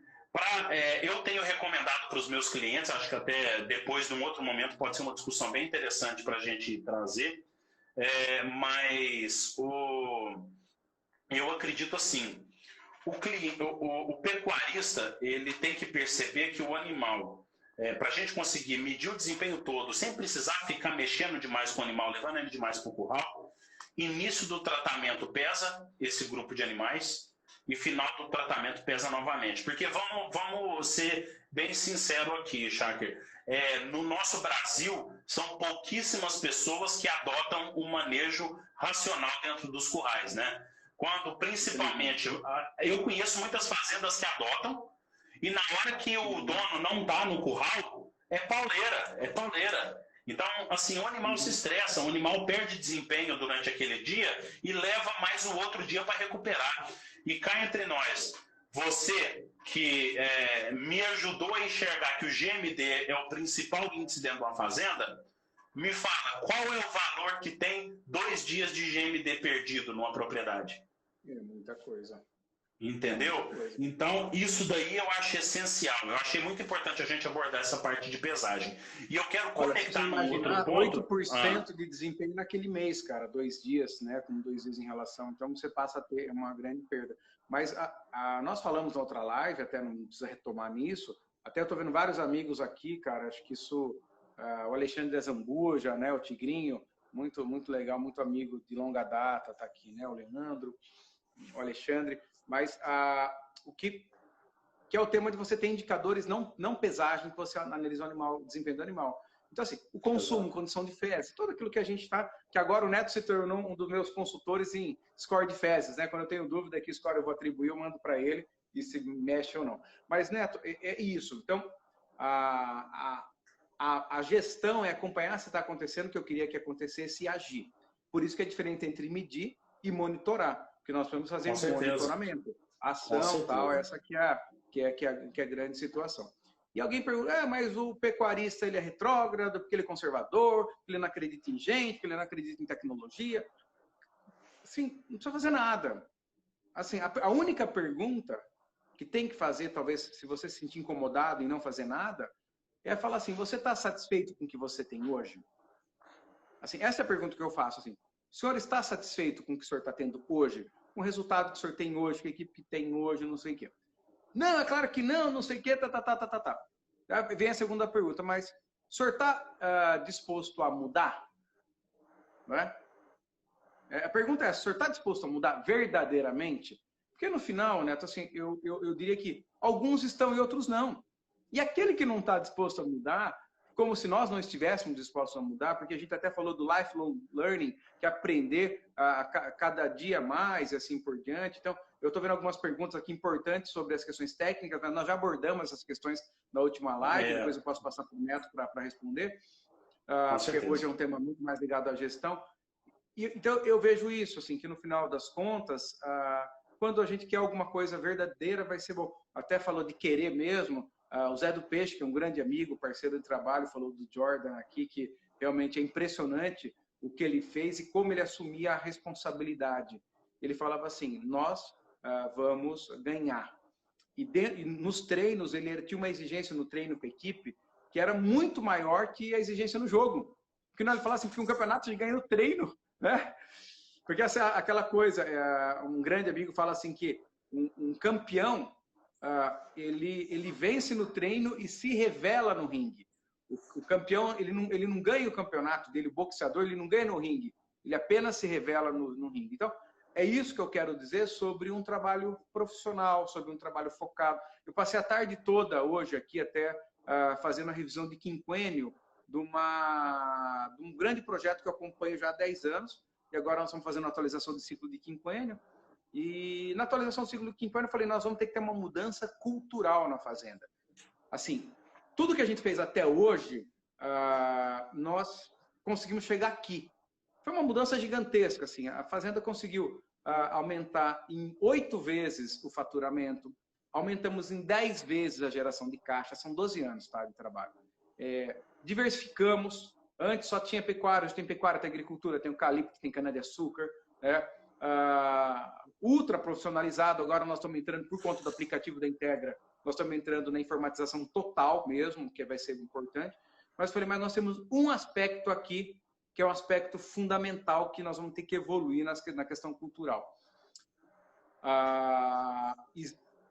eu tenho recomendado para os meus clientes, acho que até depois de um outro momento pode ser uma discussão bem interessante para a gente trazer, mas eu acredito assim, o pecuarista, ele tem que perceber que o animal, para a gente conseguir medir o desempenho todo, sem precisar ficar mexendo demais com o animal, levando ele demais para o curral, início do tratamento pesa esse grupo de animais e final do tratamento pesa novamente. Porque vamos ser bem sinceros aqui, Schacker. No nosso Brasil, são pouquíssimas pessoas que adotam o manejo racional dentro dos currais, né? Quando, principalmente, eu conheço muitas fazendas que adotam e na hora que o dono não está no curral, é pauleira. Então, assim, o animal se estressa, o animal perde desempenho durante aquele dia e leva mais o outro dia para recuperar. E cá entre nós, você que me ajudou a enxergar que o GMD é o principal índice dentro de uma fazenda, me fala, qual é o valor que tem 2 dias de GMD perdido numa propriedade? É muita coisa. Entendeu? Então, isso daí eu acho essencial. Eu achei muito importante a gente abordar essa parte de pesagem. E eu quero conectar no outro ponto. 8% de desempenho naquele mês, cara. 2 dias, né? Com 2 dias em relação. Então, você passa a ter uma grande perda. Mas nós falamos na outra live, até não precisa retomar nisso. Até eu tô vendo vários amigos aqui, cara. Acho que isso... o Alexandre de Zambuja, né? O Tigrinho. Muito, muito legal. Muito amigo de longa data. Tá aqui, né? O Leandro, o Alexandre. Mas o que é o tema de você ter indicadores, não pesagem, que você analisa o desempenho do animal. Então, assim, o consumo, condição de fezes, tudo aquilo que a gente está... Que agora o Neto se tornou um dos meus consultores em score de fezes, né? Quando eu tenho dúvida que score eu vou atribuir, eu mando para ele e se mexe ou não. Mas, Neto, é isso. Então, a gestão é acompanhar se está acontecendo o que eu queria que acontecesse e agir. Por isso que é diferente entre medir e monitorar. Porque nós vamos fazer um monitoramento, ação, tal, essa que é a grande situação. E alguém pergunta, mas o pecuarista ele é retrógrado, porque ele é conservador, porque ele não acredita em gente, porque ele não acredita em tecnologia. Assim, não precisa fazer nada. Assim, a única pergunta que tem que fazer, talvez, se você se sentir incomodado em não fazer nada, é falar assim, você está satisfeito com o que você tem hoje? Assim, essa é a pergunta que eu faço, assim. O senhor está satisfeito com o que o senhor está tendo hoje? Com o resultado que o senhor tem hoje, que a equipe tem hoje, não sei o quê. Não, é claro que não sei o quê, tá. Vem a segunda pergunta, mas o senhor está disposto a mudar? Não é? A pergunta é, o senhor está disposto a mudar verdadeiramente? Porque no final, Neto, assim, eu diria que alguns estão e outros não. E aquele que não está disposto a mudar, como se nós não estivéssemos dispostos a mudar, porque a gente até falou do lifelong learning, que é aprender a cada dia mais e assim por diante. Então, eu estou vendo algumas perguntas aqui importantes sobre as questões técnicas, nós já abordamos essas questões na última live, depois eu posso passar para o Neto para responder, porque hoje é um tema muito mais ligado à gestão. Então, eu vejo isso, assim, que no final das contas, quando a gente quer alguma coisa verdadeira, vai ser bom. Até falou de querer mesmo. O Zé do Peixe, que é um grande amigo, parceiro de trabalho, falou do Jordan aqui, que realmente é impressionante o que ele fez e como ele assumia a responsabilidade. Ele falava assim, nós vamos ganhar. E nos treinos, ele tinha uma exigência no treino com a equipe que era muito maior que a exigência no jogo. Porque nós falava assim, que um campeonato a gente ganha no treino, né? Porque essa, aquela coisa, um grande amigo fala assim que um campeão, ele vence no treino e se revela no ringue. O campeão, ele não ganha o campeonato dele, o boxeador, ele não ganha no ringue. Ele apenas se revela no ringue. Então, é isso que eu quero dizer sobre um trabalho profissional, sobre um trabalho focado. Eu passei a tarde toda hoje aqui até fazendo a revisão de quinquênio de um grande projeto que eu acompanho já há 10 anos. E agora nós estamos fazendo a atualização de ciclo de quinquênio. E na atualização do ciclo de quinquênio eu falei, nós vamos ter que ter uma mudança cultural na fazenda. Assim, tudo que a gente fez até hoje, nós conseguimos chegar aqui. Foi uma mudança gigantesca, assim. A fazenda conseguiu aumentar em 8 vezes o faturamento, aumentamos em 10 vezes a geração de caixa, são 12 anos, tá, de trabalho. Diversificamos, antes só tinha pecuária, hoje tem pecuária, tem agricultura, tem eucalipto, tem cana-de-açúcar, ultra profissionalizado, agora nós estamos entrando, por conta do aplicativo da Integra, nós estamos entrando na informatização total mesmo, que vai ser importante. Mas falei, mas nós temos um aspecto aqui, que é um aspecto fundamental que nós vamos ter que evoluir na questão cultural.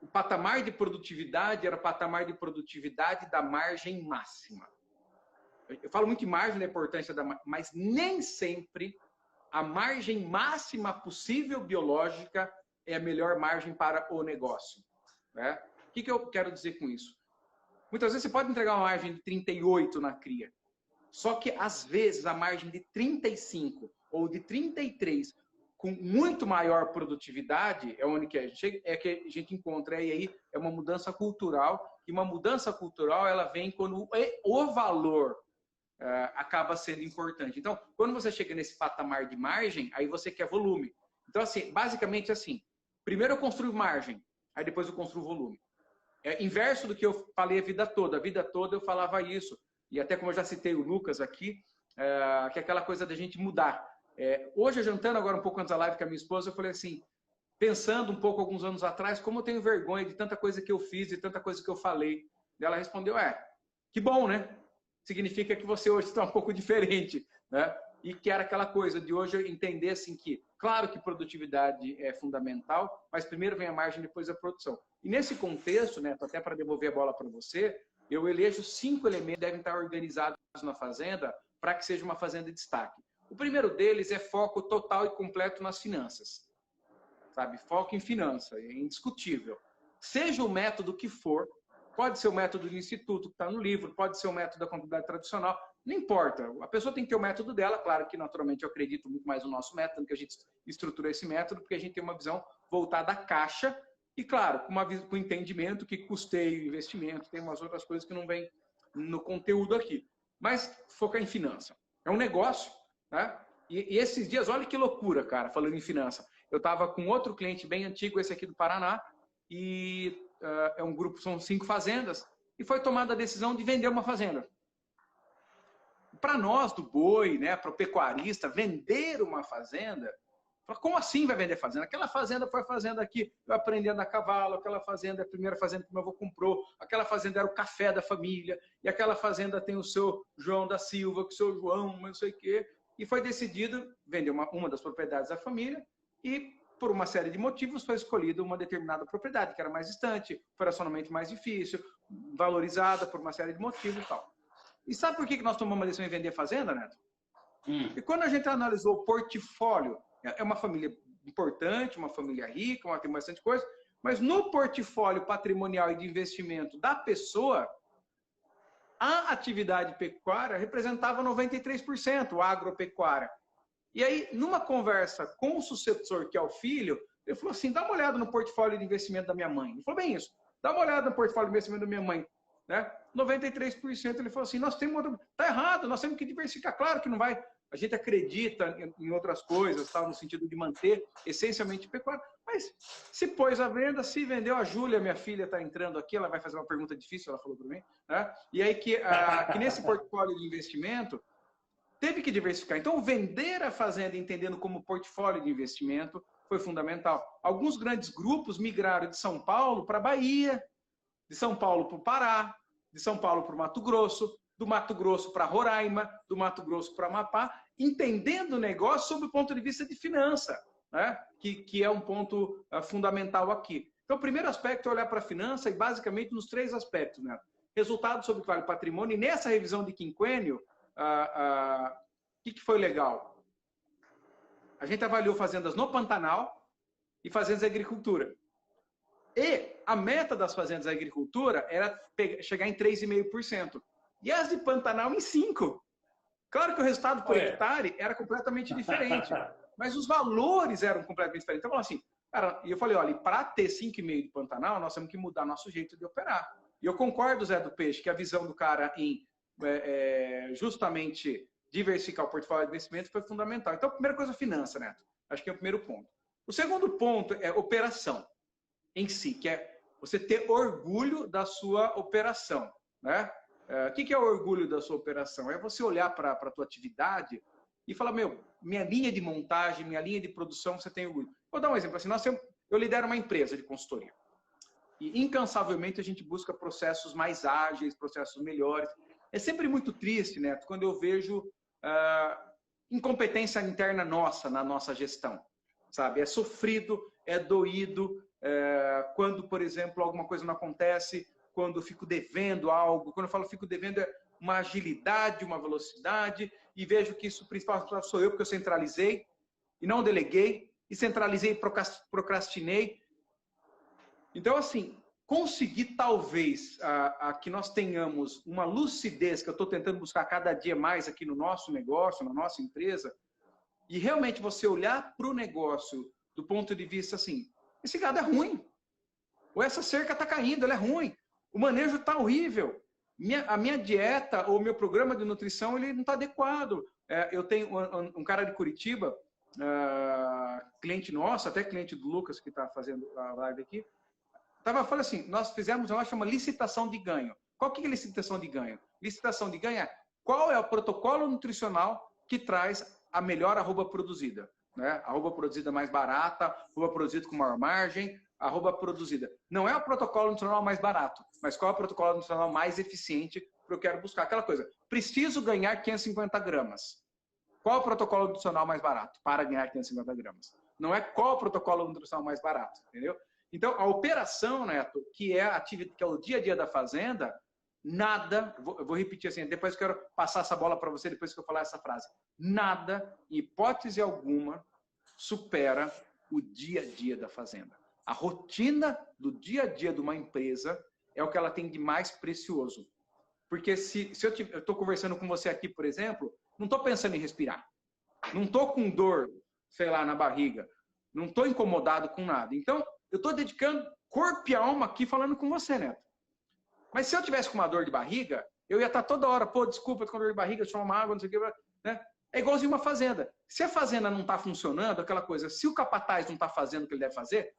o patamar de produtividade era o patamar de produtividade da margem máxima. Eu falo muito em margem, da importância da margem, mas nem sempre a margem máxima possível biológica é a melhor margem para o negócio. Né? O que eu quero dizer com isso? Muitas vezes você pode entregar uma margem de 38 na cria, só que às vezes a margem de 35 ou de 33 com muito maior produtividade é onde que a gente encontra. E aí é uma mudança cultural, e uma mudança cultural ela vem quando o valor acaba sendo importante. Então, quando você chega nesse patamar de margem, aí você quer volume. Então, assim, basicamente assim, primeiro eu construo margem, aí depois eu construo volume. É inverso do que eu falei a vida toda. A vida toda eu falava isso. E até como eu já citei o Lucas aqui, que é aquela coisa da gente mudar. Hoje, jantando agora um pouco antes da live com a minha esposa, eu falei assim, pensando um pouco alguns anos atrás, como eu tenho vergonha de tanta coisa que eu fiz, de tanta coisa que eu falei. E ela respondeu, que bom, né? Significa que você hoje está um pouco diferente, né? E que era aquela coisa de hoje eu entender assim que, claro que produtividade é fundamental, mas primeiro vem a margem, depois a produção. E nesse contexto, né, até para devolver a bola para você, eu elejo 5 elementos que devem estar organizados na fazenda para que seja uma fazenda de destaque. O primeiro deles é foco total e completo nas finanças. Sabe? Foco em finança, é indiscutível. Seja o método que for, pode ser o método do instituto que está no livro, pode ser o método da contabilidade tradicional, não importa. A pessoa tem que ter o método dela, claro que naturalmente eu acredito muito mais no nosso método, que a gente estrutura esse método, porque a gente tem uma visão voltada à caixa e, claro, com entendimento que custeio, investimento, tem umas outras coisas que não vem no conteúdo aqui. Mas focar em finança. É um negócio, né? E esses dias, olha que loucura, cara, falando em finança. Eu estava com outro cliente bem antigo, esse aqui do Paraná, e é um grupo, são 5 fazendas, e foi tomada a decisão de vender uma fazenda. Para nós do boi, né, para o pecuarista, vender uma fazenda, como assim vai vender fazenda? Aquela fazenda foi a fazenda que eu aprendi a andar a cavalo, aquela fazenda é a primeira fazenda que meu avô comprou, aquela fazenda era o café da família, e aquela fazenda tem o seu João da Silva, com o seu João, não sei o quê, e foi decidido vender uma das propriedades da família, e por uma série de motivos foi escolhida uma determinada propriedade, que era mais distante, operacionalmente mais difícil, valorizada por uma série de motivos e tal. E sabe por que nós tomamos a decisão de vender a fazenda, Neto? E quando a gente analisou o portfólio, é uma família importante, uma família rica, tem bastante coisa, mas no portfólio patrimonial e de investimento da pessoa, a atividade pecuária representava 93%, a agropecuária. E aí, numa conversa com o sucessor, que é o filho, ele falou assim, dá uma olhada no portfólio de investimento da minha mãe. Ele falou bem isso, dá uma olhada no portfólio de investimento da minha mãe. Né? 93%, ele falou assim, nós temos tá errado, nós temos que diversificar. Claro que não vai, a gente acredita em outras coisas, tá, no sentido de manter essencialmente pecuária, mas se pôs à venda, se vendeu, a Júlia, minha filha, está entrando aqui, ela vai fazer uma pergunta difícil, ela falou para mim, né? E aí que nesse portfólio de investimento, teve que diversificar. Então, vender a fazenda entendendo como portfólio de investimento foi fundamental. Alguns grandes grupos migraram de São Paulo para Bahia, de São Paulo para o Pará, de São Paulo para o Mato Grosso, do Mato Grosso para Roraima, do Mato Grosso para Amapá, entendendo o negócio sob o ponto de vista de finança, né? que é um ponto fundamental aqui. Então, o primeiro aspecto é olhar para a finança e basicamente nos 3 aspectos. Né? Resultado sobre o que vale o patrimônio, e nessa revisão de quinquênio, o que foi legal? A gente avaliou fazendas no Pantanal e fazendas de agricultura. E a meta das fazendas de agricultura era chegar em 3,5%. E as de Pantanal em 5%. Claro que o resultado por hectare era completamente diferente. Mas os valores eram completamente diferentes. Então, assim, cara, e eu falei, olha, para ter 5,5% de Pantanal, nós temos que mudar nosso jeito de operar. E eu concordo, Zé do Peixe, que a visão do cara em justamente diversificar o portfólio de investimento foi fundamental. Então, a primeira coisa é finança, Neto. Acho que é o primeiro ponto. O segundo ponto é operação em si, que é você ter orgulho da sua operação, né? O que é o orgulho da sua operação? É você olhar para a tua atividade e falar, minha linha de montagem, minha linha de produção, você tem orgulho. Vou dar um exemplo. Assim, eu lidero uma empresa de consultoria. E, incansavelmente, a gente busca processos mais ágeis, processos melhores. É sempre muito triste, né, quando eu vejo incompetência interna nossa, na nossa gestão. Sabe? É sofrido, é doído, quando, por exemplo, alguma coisa não acontece, quando eu fico devendo algo. Quando eu falo fico devendo, é uma agilidade, uma velocidade, e vejo que isso principal sou eu, porque eu centralizei e não deleguei, e centralizei e procrastinei. Então, assim, conseguir talvez que nós tenhamos uma lucidez que eu estou tentando buscar cada dia mais aqui no nosso negócio, na nossa empresa, e realmente você olhar para o negócio do ponto de vista assim, esse gado é ruim, ou essa cerca está caindo, ela é ruim, o manejo está horrível, a minha dieta ou meu programa de nutrição ele não está adequado. Eu tenho um cara de Curitiba, cliente nosso, até cliente do Lucas que está fazendo a live aqui, falando assim, nós fizemos, eu acho, uma licitação de ganho. Qual que é a licitação de ganho? Licitação de ganho é qual é o protocolo nutricional que traz a melhor arroba produzida, né? Arroba produzida mais barata, arroba produzida com maior margem, arroba produzida. Não é o protocolo nutricional mais barato, mas qual é o protocolo nutricional mais eficiente que eu quero buscar? Aquela coisa, preciso ganhar 550 gramas. Qual é o protocolo nutricional mais barato para ganhar 550 gramas? Não é qual é o protocolo nutricional mais barato, entendeu? Então, a operação, Neto, que é o dia a dia da fazenda, nada, eu vou repetir assim, depois eu quero passar essa bola para você, depois que eu falar essa frase. Nada, em hipótese alguma, supera o dia a dia da fazenda. A rotina do dia a dia de uma empresa é o que ela tem de mais precioso. Porque se eu estou conversando com você aqui, por exemplo, não estou pensando em respirar. Não estou com dor, sei lá, na barriga. Não estou incomodado com nada. Então, eu estou dedicando corpo e alma aqui falando com você, Neto. Mas se eu tivesse com uma dor de barriga, eu ia estar toda hora, pô, desculpa, eu tô com dor de barriga, deixa eu tomar uma água, não sei o que, né? É igualzinho uma fazenda. Se a fazenda não está funcionando, aquela coisa, se o capataz não está fazendo o que ele deve fazer,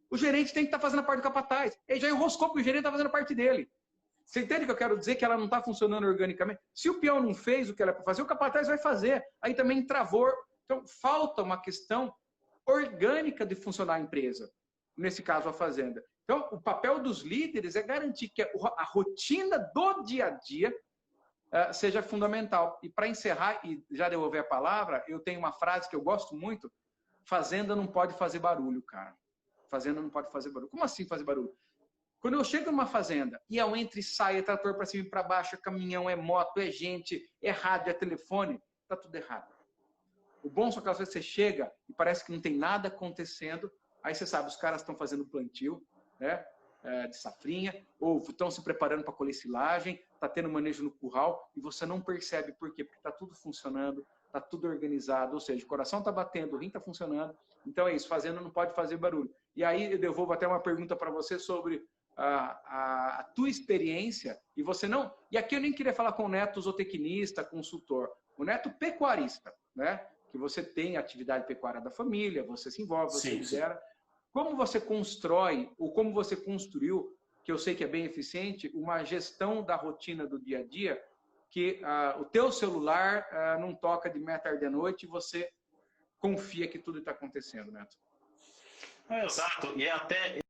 o gerente tem que estar fazendo a parte do capataz. Ele já enroscou porque o gerente está fazendo a parte dele. Você entende o que eu quero dizer? Que ela não está funcionando organicamente. Se o peão não fez o que ela é para fazer, o capataz vai fazer. Aí também travou. Então, falta uma questão orgânica de funcionar a empresa. Nesse caso, a fazenda. Então, o papel dos líderes é garantir que a rotina do dia a dia seja fundamental. E para encerrar e já devolver a palavra, eu tenho uma frase que eu gosto muito: fazenda não pode fazer barulho, cara. Fazenda não pode fazer barulho. Como assim fazer barulho? Quando eu chego numa fazenda e eu entro e saio, é trator para cima e para baixo, é caminhão, é moto, é gente, é rádio, é telefone, tá tudo errado. O bom só que às vezes você chega e parece que não tem nada acontecendo, aí você sabe, os caras estão fazendo plantio, né, de safrinha, ou estão se preparando para colher silagem, está tendo manejo no curral, e você não percebe por quê? Porque está tudo funcionando, está tudo organizado, ou seja, o coração está batendo, o rim está funcionando. Então é isso, fazenda não pode fazer barulho. E aí eu devolvo até uma pergunta para você sobre a tua experiência, e você não... E aqui eu nem queria falar com o Neto zootecnista, consultor, o Neto pecuarista, né? Que você tem a atividade pecuária da família, você se envolve, você lidera. Como você constrói, ou como você construiu, que eu sei que é bem eficiente, uma gestão da rotina do dia a dia, que o teu celular não toca de meia tarde à noite e você confia que tudo está acontecendo, Neto? Exato, e até...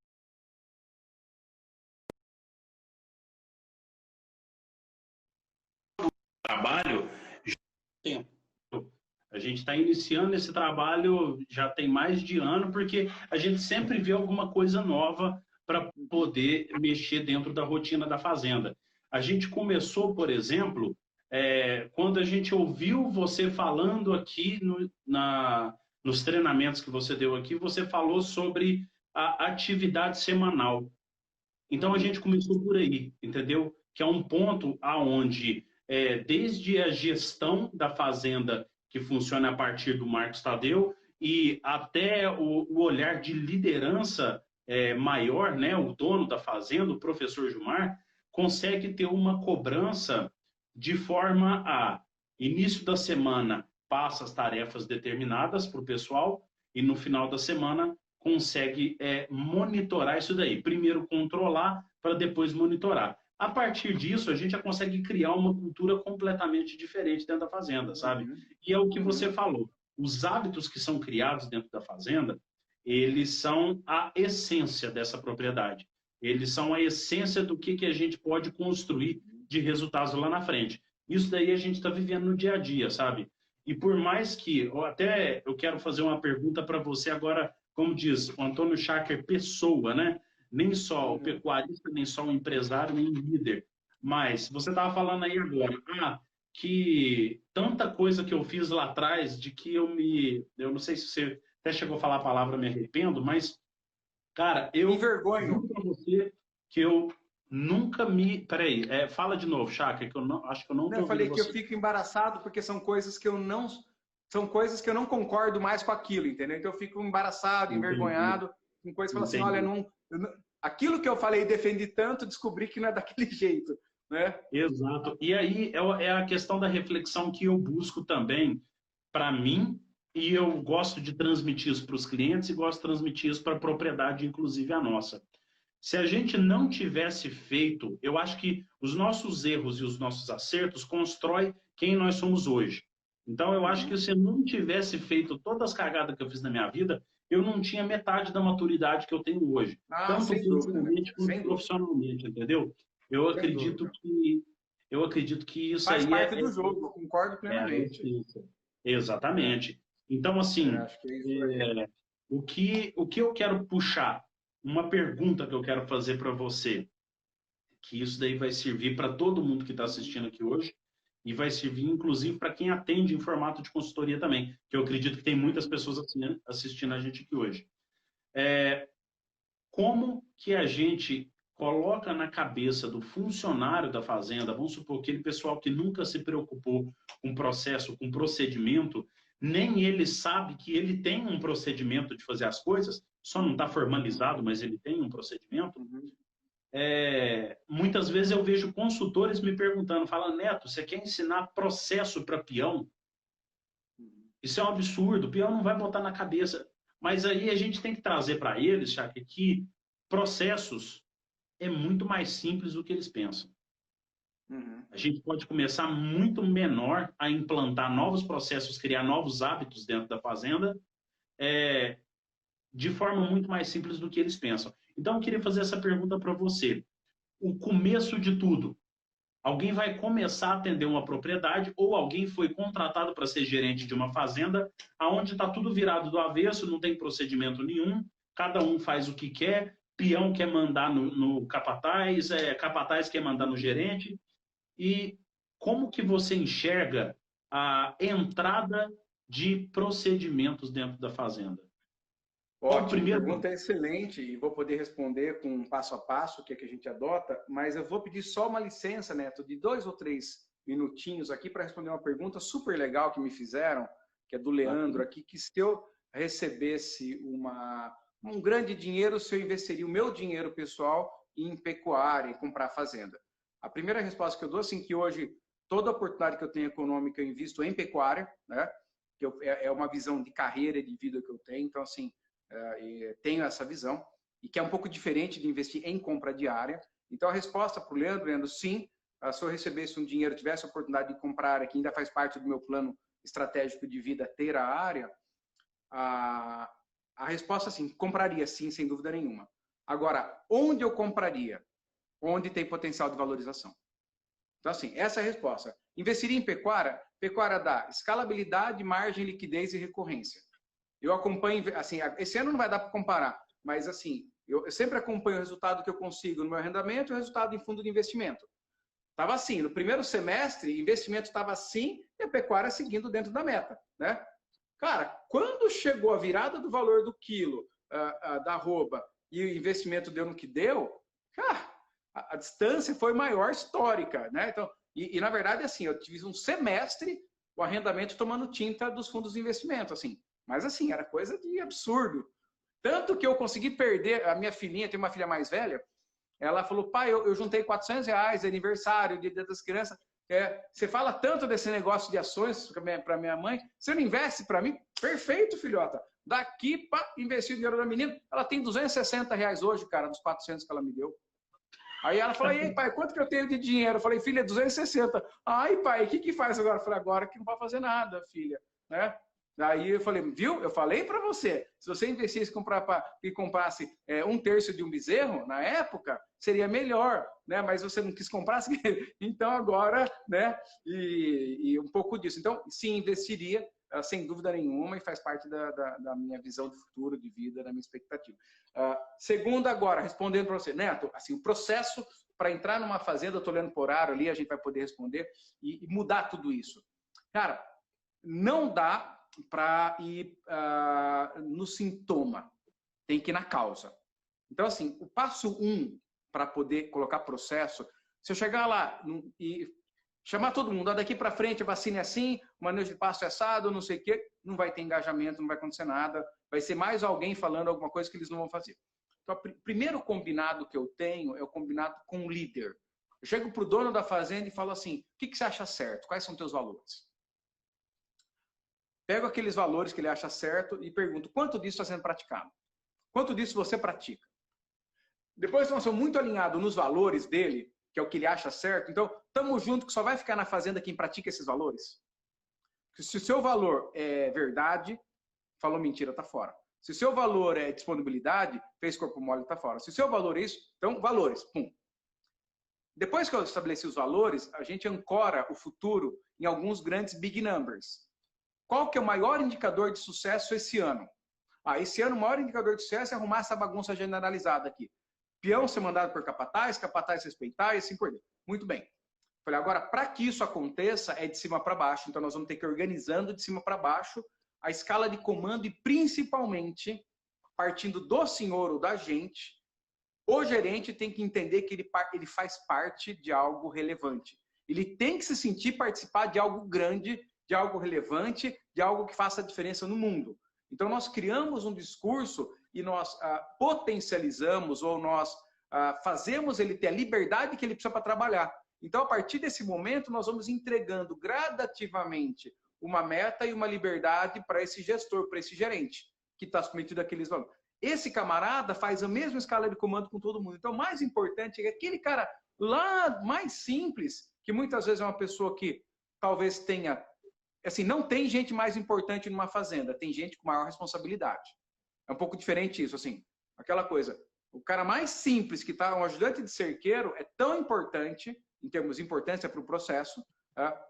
trabalho já tem tempo. A gente está iniciando esse trabalho já tem mais de ano, porque a gente sempre vê alguma coisa nova para poder mexer dentro da rotina da fazenda. A gente começou, por exemplo, quando a gente ouviu você falando aqui nos treinamentos que você deu aqui, você falou sobre a atividade semanal. Então a gente começou por aí, entendeu? Que é um ponto aonde desde a gestão da fazenda, que funciona a partir do Marcos Tadeu, e até o olhar de liderança maior, né? O dono da fazenda, o professor Gilmar, consegue ter uma cobrança de forma a, início da semana, passa as tarefas determinadas para o pessoal, e no final da semana consegue monitorar isso daí. Primeiro controlar, para depois monitorar. A partir disso, a gente já consegue criar uma cultura completamente diferente dentro da fazenda, sabe? E é o que você falou. Os hábitos que são criados dentro da fazenda, eles são a essência dessa propriedade. Eles são a essência do que a gente pode construir de resultados lá na frente. Isso daí a gente está vivendo no dia a dia, sabe? E por mais que... eu quero fazer uma pergunta para você agora como diz o Antônio Schacker, pessoa, né? Nem só o pecuarista, nem só o empresário, nem o líder. Mas você estava falando aí agora, que tanta coisa que eu fiz lá atrás, de que eu não sei se você até chegou a falar a palavra me arrependo, mas, cara, eu Me envergonho. juro para você que eu nunca me... Peraí, fala de novo, Schacker, que eu não, acho que eu não Eu estou falei ouvindo que você. eu fico embaraçado porque são coisas que eu não concordo mais com aquilo, entendeu? Então eu fico embaraçado, envergonhado, com coisas que eu falo assim, olha, aquilo que eu falei e defendi tanto, descobri que não é daquele jeito, né? Exato. E aí é a questão da reflexão que eu busco também para mim, e eu gosto de transmitir isso para os clientes e gosto de transmitir isso para a propriedade, inclusive a nossa. Se a gente não tivesse feito, eu acho que os nossos erros e os nossos acertos constroem quem nós somos hoje. Então, eu acho que se eu não tivesse feito todas as cagadas que eu fiz na minha vida, eu não tinha metade da maturidade que eu tenho hoje. Tanto Sem dúvida, né? pessoalmente quanto Sem dúvida. profissionalmente, entendeu? Eu Sem acredito dúvida. que isso Faz aí parte do jogo, eu concordo é a plenamente. justiça. Exatamente. Então, assim, Acho que é isso aí. o que eu quero puxar, uma pergunta que eu quero fazer para você, que isso daí vai servir para todo mundo que está assistindo aqui hoje, e vai servir, inclusive, para quem atende em formato de consultoria também, que eu acredito que tem muitas pessoas assistindo a gente aqui hoje. Como que a gente coloca na cabeça do funcionário da fazenda, vamos supor, aquele pessoal que nunca se preocupou com processo, com procedimento, nem ele sabe que ele tem um procedimento de fazer as coisas, só não está formalizado, mas ele tem um procedimento. Muitas vezes eu vejo consultores me perguntando, falando, Neto, você quer ensinar processo para peão? Isso é um absurdo, o peão não vai botar na cabeça. Mas aí a gente tem que trazer para eles, Chaque, que processos é muito mais simples do que eles pensam. A gente pode começar muito menor a implantar novos processos, criar novos hábitos dentro da fazenda, de forma muito mais simples do que eles pensam. Então, eu queria fazer essa pergunta para você. O começo de tudo. Alguém vai começar a atender uma propriedade ou alguém foi contratado para ser gerente de uma fazenda, aonde está tudo virado do avesso, não tem procedimento nenhum, cada um faz o que quer, peão quer mandar no capataz, capataz quer mandar no gerente. E como que você enxerga a entrada de procedimentos dentro da fazenda? Ótimo, pergunta é excelente e vou poder responder com um passo a passo que é que a gente adota, mas eu vou pedir só uma licença, Neto, de 2 ou 3 minutinhos aqui para responder uma pergunta super legal que me fizeram, que é do Leandro aqui, que se eu recebesse um grande dinheiro, se eu investiria o meu dinheiro pessoal em pecuária, em comprar fazenda. A primeira resposta que eu dou, assim, que hoje toda oportunidade que eu tenho econômica eu invisto em pecuária, né? Que é uma visão de carreira e de vida que eu tenho, então, assim, tenho essa visão, e que é um pouco diferente de investir em compra diária. Então, a resposta para o Leandro, sim, se eu recebesse um dinheiro, tivesse a oportunidade de comprar, que ainda faz parte do meu plano estratégico de vida, ter a área, a resposta, sim, compraria, sim, sem dúvida nenhuma. Agora, onde eu compraria? Onde tem potencial de valorização. Então, assim, essa é a resposta. Investiria em pecuária? Pecuária dá escalabilidade, margem, liquidez e recorrência. Eu acompanho, assim, esse ano não vai dar para comparar, mas assim, eu sempre acompanho o resultado que eu consigo no meu arrendamento e o resultado em fundo de investimento. Estava assim, no primeiro semestre, investimento estava assim e a pecuária seguindo dentro da meta, né? Cara, quando chegou a virada do valor do quilo da arroba e o investimento deu no que deu, cara, a distância foi maior histórica, né? Então, na verdade, assim, eu tive um semestre o arrendamento tomando tinta dos fundos de investimento, assim. Mas assim, era coisa de absurdo. Tanto que eu consegui perder, a minha filhinha, tem uma filha mais velha, ela falou, pai, eu juntei R$400 de aniversário, de Dia das Crianças, você fala tanto desse negócio de ações para minha mãe, você não investe para mim? Perfeito, filhota. Daqui para investir o dinheiro da menina, ela tem R$260 hoje, cara, dos 400 que ela me deu. Aí ela falou, e aí, pai, quanto que eu tenho de dinheiro? Eu falei, filha, 260. Ai, pai, o que faz agora? Eu falei, agora que não vai fazer nada, filha, né? Daí eu falei, viu? Eu falei para você, se você investisse e comprasse 1/3 de um bezerro, na época, seria melhor, né? Mas você não quis comprar, então agora, né? E um pouco disso. Então, sim, investiria sem dúvida nenhuma, e faz parte da minha visão de futuro, de vida, da minha expectativa. Segundo, agora, respondendo para você, Neto, assim, o processo para entrar numa fazenda, eu estou olhando por horário ali, a gente vai poder responder e mudar tudo isso. Cara, não dá para ir no sintoma, tem que ir na causa. Então, assim, o passo 1 para poder colocar processo, se eu chegar lá e chamar todo mundo, daqui para frente a vacina é assim, o manejo de passo é assado, não sei o quê, não vai ter engajamento, não vai acontecer nada, vai ser mais alguém falando alguma coisa que eles não vão fazer. Então, o primeiro combinado que eu tenho é o combinado com o líder. Eu chego para o dono da fazenda e falo assim, o que você acha certo? Quais são teus valores? Pego aqueles valores que ele acha certo e pergunto, quanto disso está sendo praticado? Quanto disso você pratica? Depois nós somos muito alinhados nos valores dele, que é o que ele acha certo, então estamos juntos que só vai ficar na fazenda quem pratica esses valores. Se o seu valor é verdade, falou mentira, está fora. Se o seu valor é disponibilidade, fez corpo mole, está fora. Se o seu valor é isso, então valores, pum. Depois que eu estabeleci os valores, a gente ancora o futuro em alguns grandes big numbers. Qual que é o maior indicador de sucesso esse ano? Esse ano o maior indicador de sucesso é arrumar essa bagunça generalizada aqui. Peão ser mandado por capataz, capataz respeitar e assim por diante. Muito bem. Falei, agora, para que isso aconteça, é de cima para baixo. Então, nós vamos ter que ir organizando de cima para baixo a escala de comando e, principalmente, partindo do senhor ou da gente, o gerente tem que entender que ele faz parte de algo relevante. Ele tem que se sentir participar de algo grande, de algo relevante, de algo que faça a diferença no mundo. Então, nós criamos um discurso e nós potencializamos ou nós fazemos ele ter a liberdade que ele precisa para trabalhar. Então, a partir desse momento, nós vamos entregando gradativamente uma meta e uma liberdade para esse gestor, para esse gerente, que está submetido àqueles valores. Esse camarada faz a mesma escala de comando com todo mundo. Então, o mais importante é aquele cara lá mais simples, que muitas vezes é uma pessoa que talvez tenha... Assim, não tem gente mais importante numa fazenda, tem gente com maior responsabilidade. É um pouco diferente isso, assim. Aquela coisa, o cara mais simples que está, um ajudante de cerqueiro, é tão importante, em termos de importância para o processo,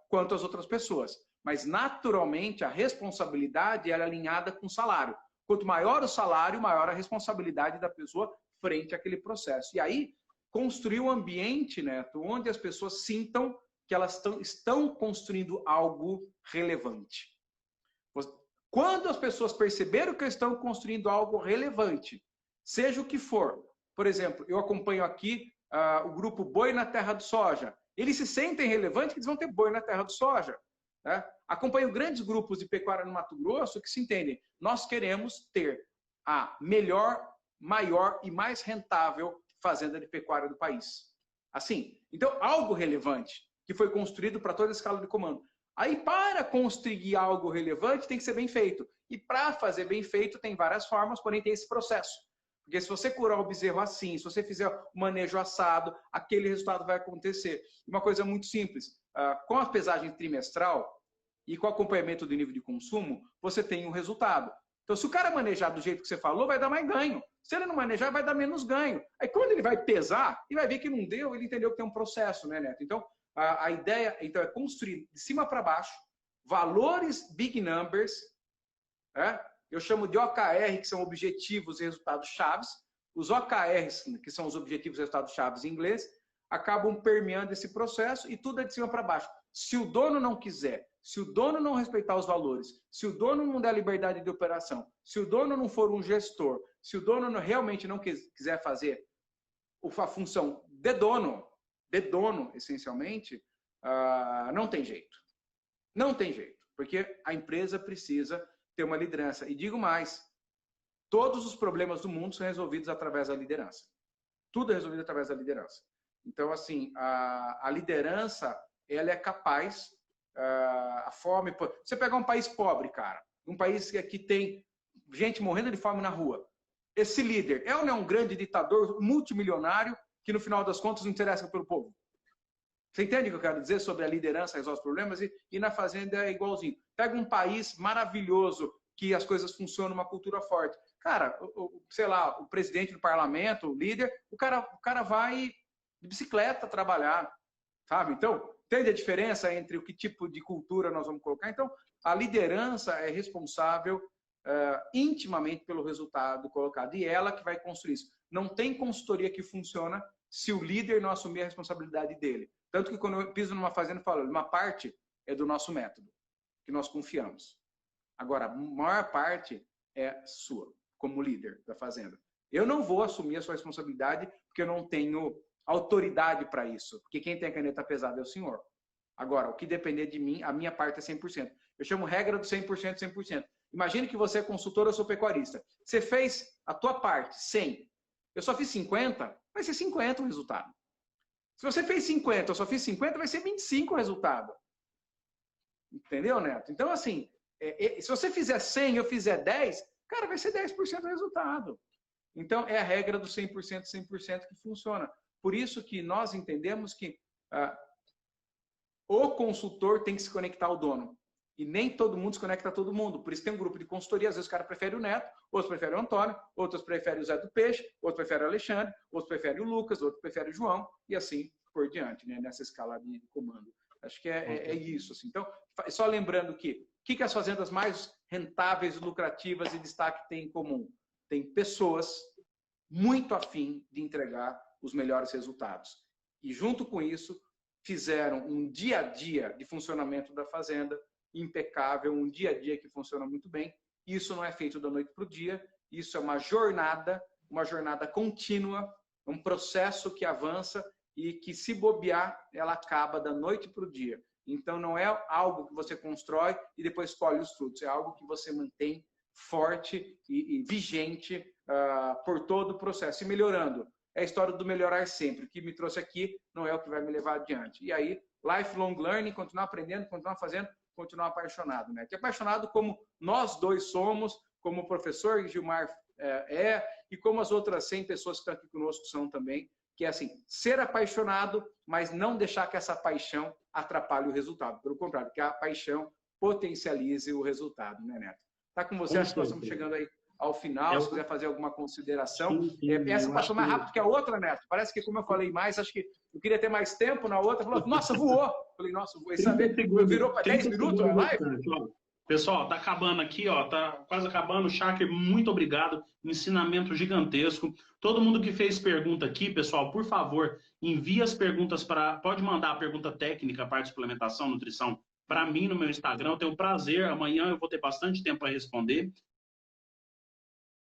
quanto as outras pessoas. Mas, naturalmente, a responsabilidade é alinhada com o salário. Quanto maior o salário, maior a responsabilidade da pessoa frente àquele processo. E aí, construir um ambiente, Neto, onde as pessoas sintam que elas estão construindo algo relevante. Quando as pessoas perceberam que estão construindo algo relevante, seja o que for, por exemplo, eu acompanho aqui o grupo Boi na Terra do Soja. Eles se sentem relevantes que eles vão ter boi na terra do soja. Né? Acompanho grandes grupos de pecuária no Mato Grosso que se entendem. Nós queremos ter a melhor, maior e mais rentável fazenda de pecuária do país. Assim, então, algo relevante que foi construído para toda a escala de comando. Aí, para construir algo relevante, tem que ser bem feito. E para fazer bem feito, tem várias formas, porém tem esse processo. Porque se você curar o bezerro assim, se você fizer o manejo assado, aquele resultado vai acontecer. Uma coisa muito simples, com a pesagem trimestral e com o acompanhamento do nível de consumo, você tem um resultado. Então, se o cara manejar do jeito que você falou, vai dar mais ganho. Se ele não manejar, vai dar menos ganho. Aí, quando ele vai pesar, e vai ver que não deu, ele entendeu que tem um processo, né, Neto? Então, a ideia então, é construir de cima para baixo valores big numbers, eu chamo de OKR, que são objetivos e resultados chaves. Os OKRs, que são os objetivos e resultados chaves em inglês, acabam permeando esse processo e tudo é de cima para baixo. Se o dono não quiser, se o dono não respeitar os valores, se o dono não der liberdade de operação, se o dono não for um gestor, se o dono realmente não quiser fazer a função de dono, essencialmente, não tem jeito. Não tem jeito, porque a empresa precisa ter uma liderança. E digo mais, todos os problemas do mundo são resolvidos através da liderança. Tudo é resolvido através da liderança. Então, assim, a liderança, ela é capaz, a fome... Você pegar um país pobre, cara, um país que tem gente morrendo de fome na rua, esse líder é ou não é um grande ditador multimilionário que, no final das contas, não interessa pelo povo? Você entende o que eu quero dizer sobre a liderança resolve os problemas? E na fazenda é igualzinho. Pega um país maravilhoso, que as coisas funcionam, uma cultura forte. Cara, sei lá, o presidente do parlamento, o líder, o cara vai de bicicleta trabalhar, sabe? Então, entende a diferença entre o que tipo de cultura nós vamos colocar? Então, a liderança é responsável intimamente pelo resultado colocado. E ela que vai construir isso. Não tem consultoria que funciona se o líder não assumir a responsabilidade dele. Tanto que quando eu piso numa fazenda, eu falo, uma parte é do nosso método, que nós confiamos. Agora, a maior parte é sua, como líder da fazenda. Eu não vou assumir a sua responsabilidade porque eu não tenho autoridade para isso. Porque quem tem a caneta pesada é o senhor. Agora, o que depender de mim, a minha parte é 100%. Eu chamo regra do 100%, 100%. Imagine que você é consultor, eu sou pecuarista. Você fez a tua parte, 100. Eu só fiz 50, vai ser 50 o resultado. Se você fez 50, eu só fiz 50, vai ser 25 o resultado. Entendeu, Neto? Então, assim, se você fizer 100 e eu fizer 10, cara, vai ser 10% o resultado. Então, é a regra do 100%, 100% que funciona. Por isso que nós entendemos que o consultor tem que se conectar ao dono. E nem todo mundo se conecta a todo mundo. Por isso tem um grupo de consultoria, às vezes o cara prefere o Neto, outros preferem o Antônio, outros preferem o Zé do Peixe, outros preferem o Alexandre, outros preferem o Lucas, outros preferem o João, e assim por diante, né? Nessa escala de comando. Acho que é isso. Assim. Então, só lembrando que o que as fazendas mais rentáveis, lucrativas e destaque têm em comum? Tem pessoas muito afim de entregar os melhores resultados. E junto com isso, fizeram um dia a dia de funcionamento da fazenda impecável, um dia a dia que funciona muito bem. Isso não é feito da noite para o dia, isso é uma jornada contínua, um processo que avança e que, se bobear, ela acaba da noite para o dia. Então, não é algo que você constrói e depois colhe os frutos, é algo que você mantém forte e vigente por todo o processo, e melhorando. É a história do melhorar sempre. O que me trouxe aqui não é o que vai me levar adiante. E aí, lifelong learning, continuar aprendendo, continuar fazendo, continuar apaixonado, né? Que apaixonado como nós dois somos, como o professor Gilmar e como as outras 100 pessoas que estão aqui conosco são também, que é assim, ser apaixonado, mas não deixar que essa paixão atrapalhe o resultado. Pelo contrário, que a paixão potencialize o resultado, né, Neto? Tá com você, acho que nós estamos chegando aí ao final, se quiser fazer alguma consideração. Essa passou mais rápido que a outra, Neto. Parece que, como eu falei mais, acho que eu queria ter mais tempo na outra. Falou, nossa, voou. Falei, nossa, voou. Virou para 10 minutos a live? Pessoal, tá acabando aqui, ó, tá quase acabando. Shaker, muito obrigado. Ensinamento gigantesco. Todo mundo que fez pergunta aqui, pessoal, por favor, envie as perguntas para... Pode mandar a pergunta técnica, parte de suplementação, nutrição, para mim no meu Instagram. Eu tenho prazer. Amanhã eu vou ter bastante tempo para responder.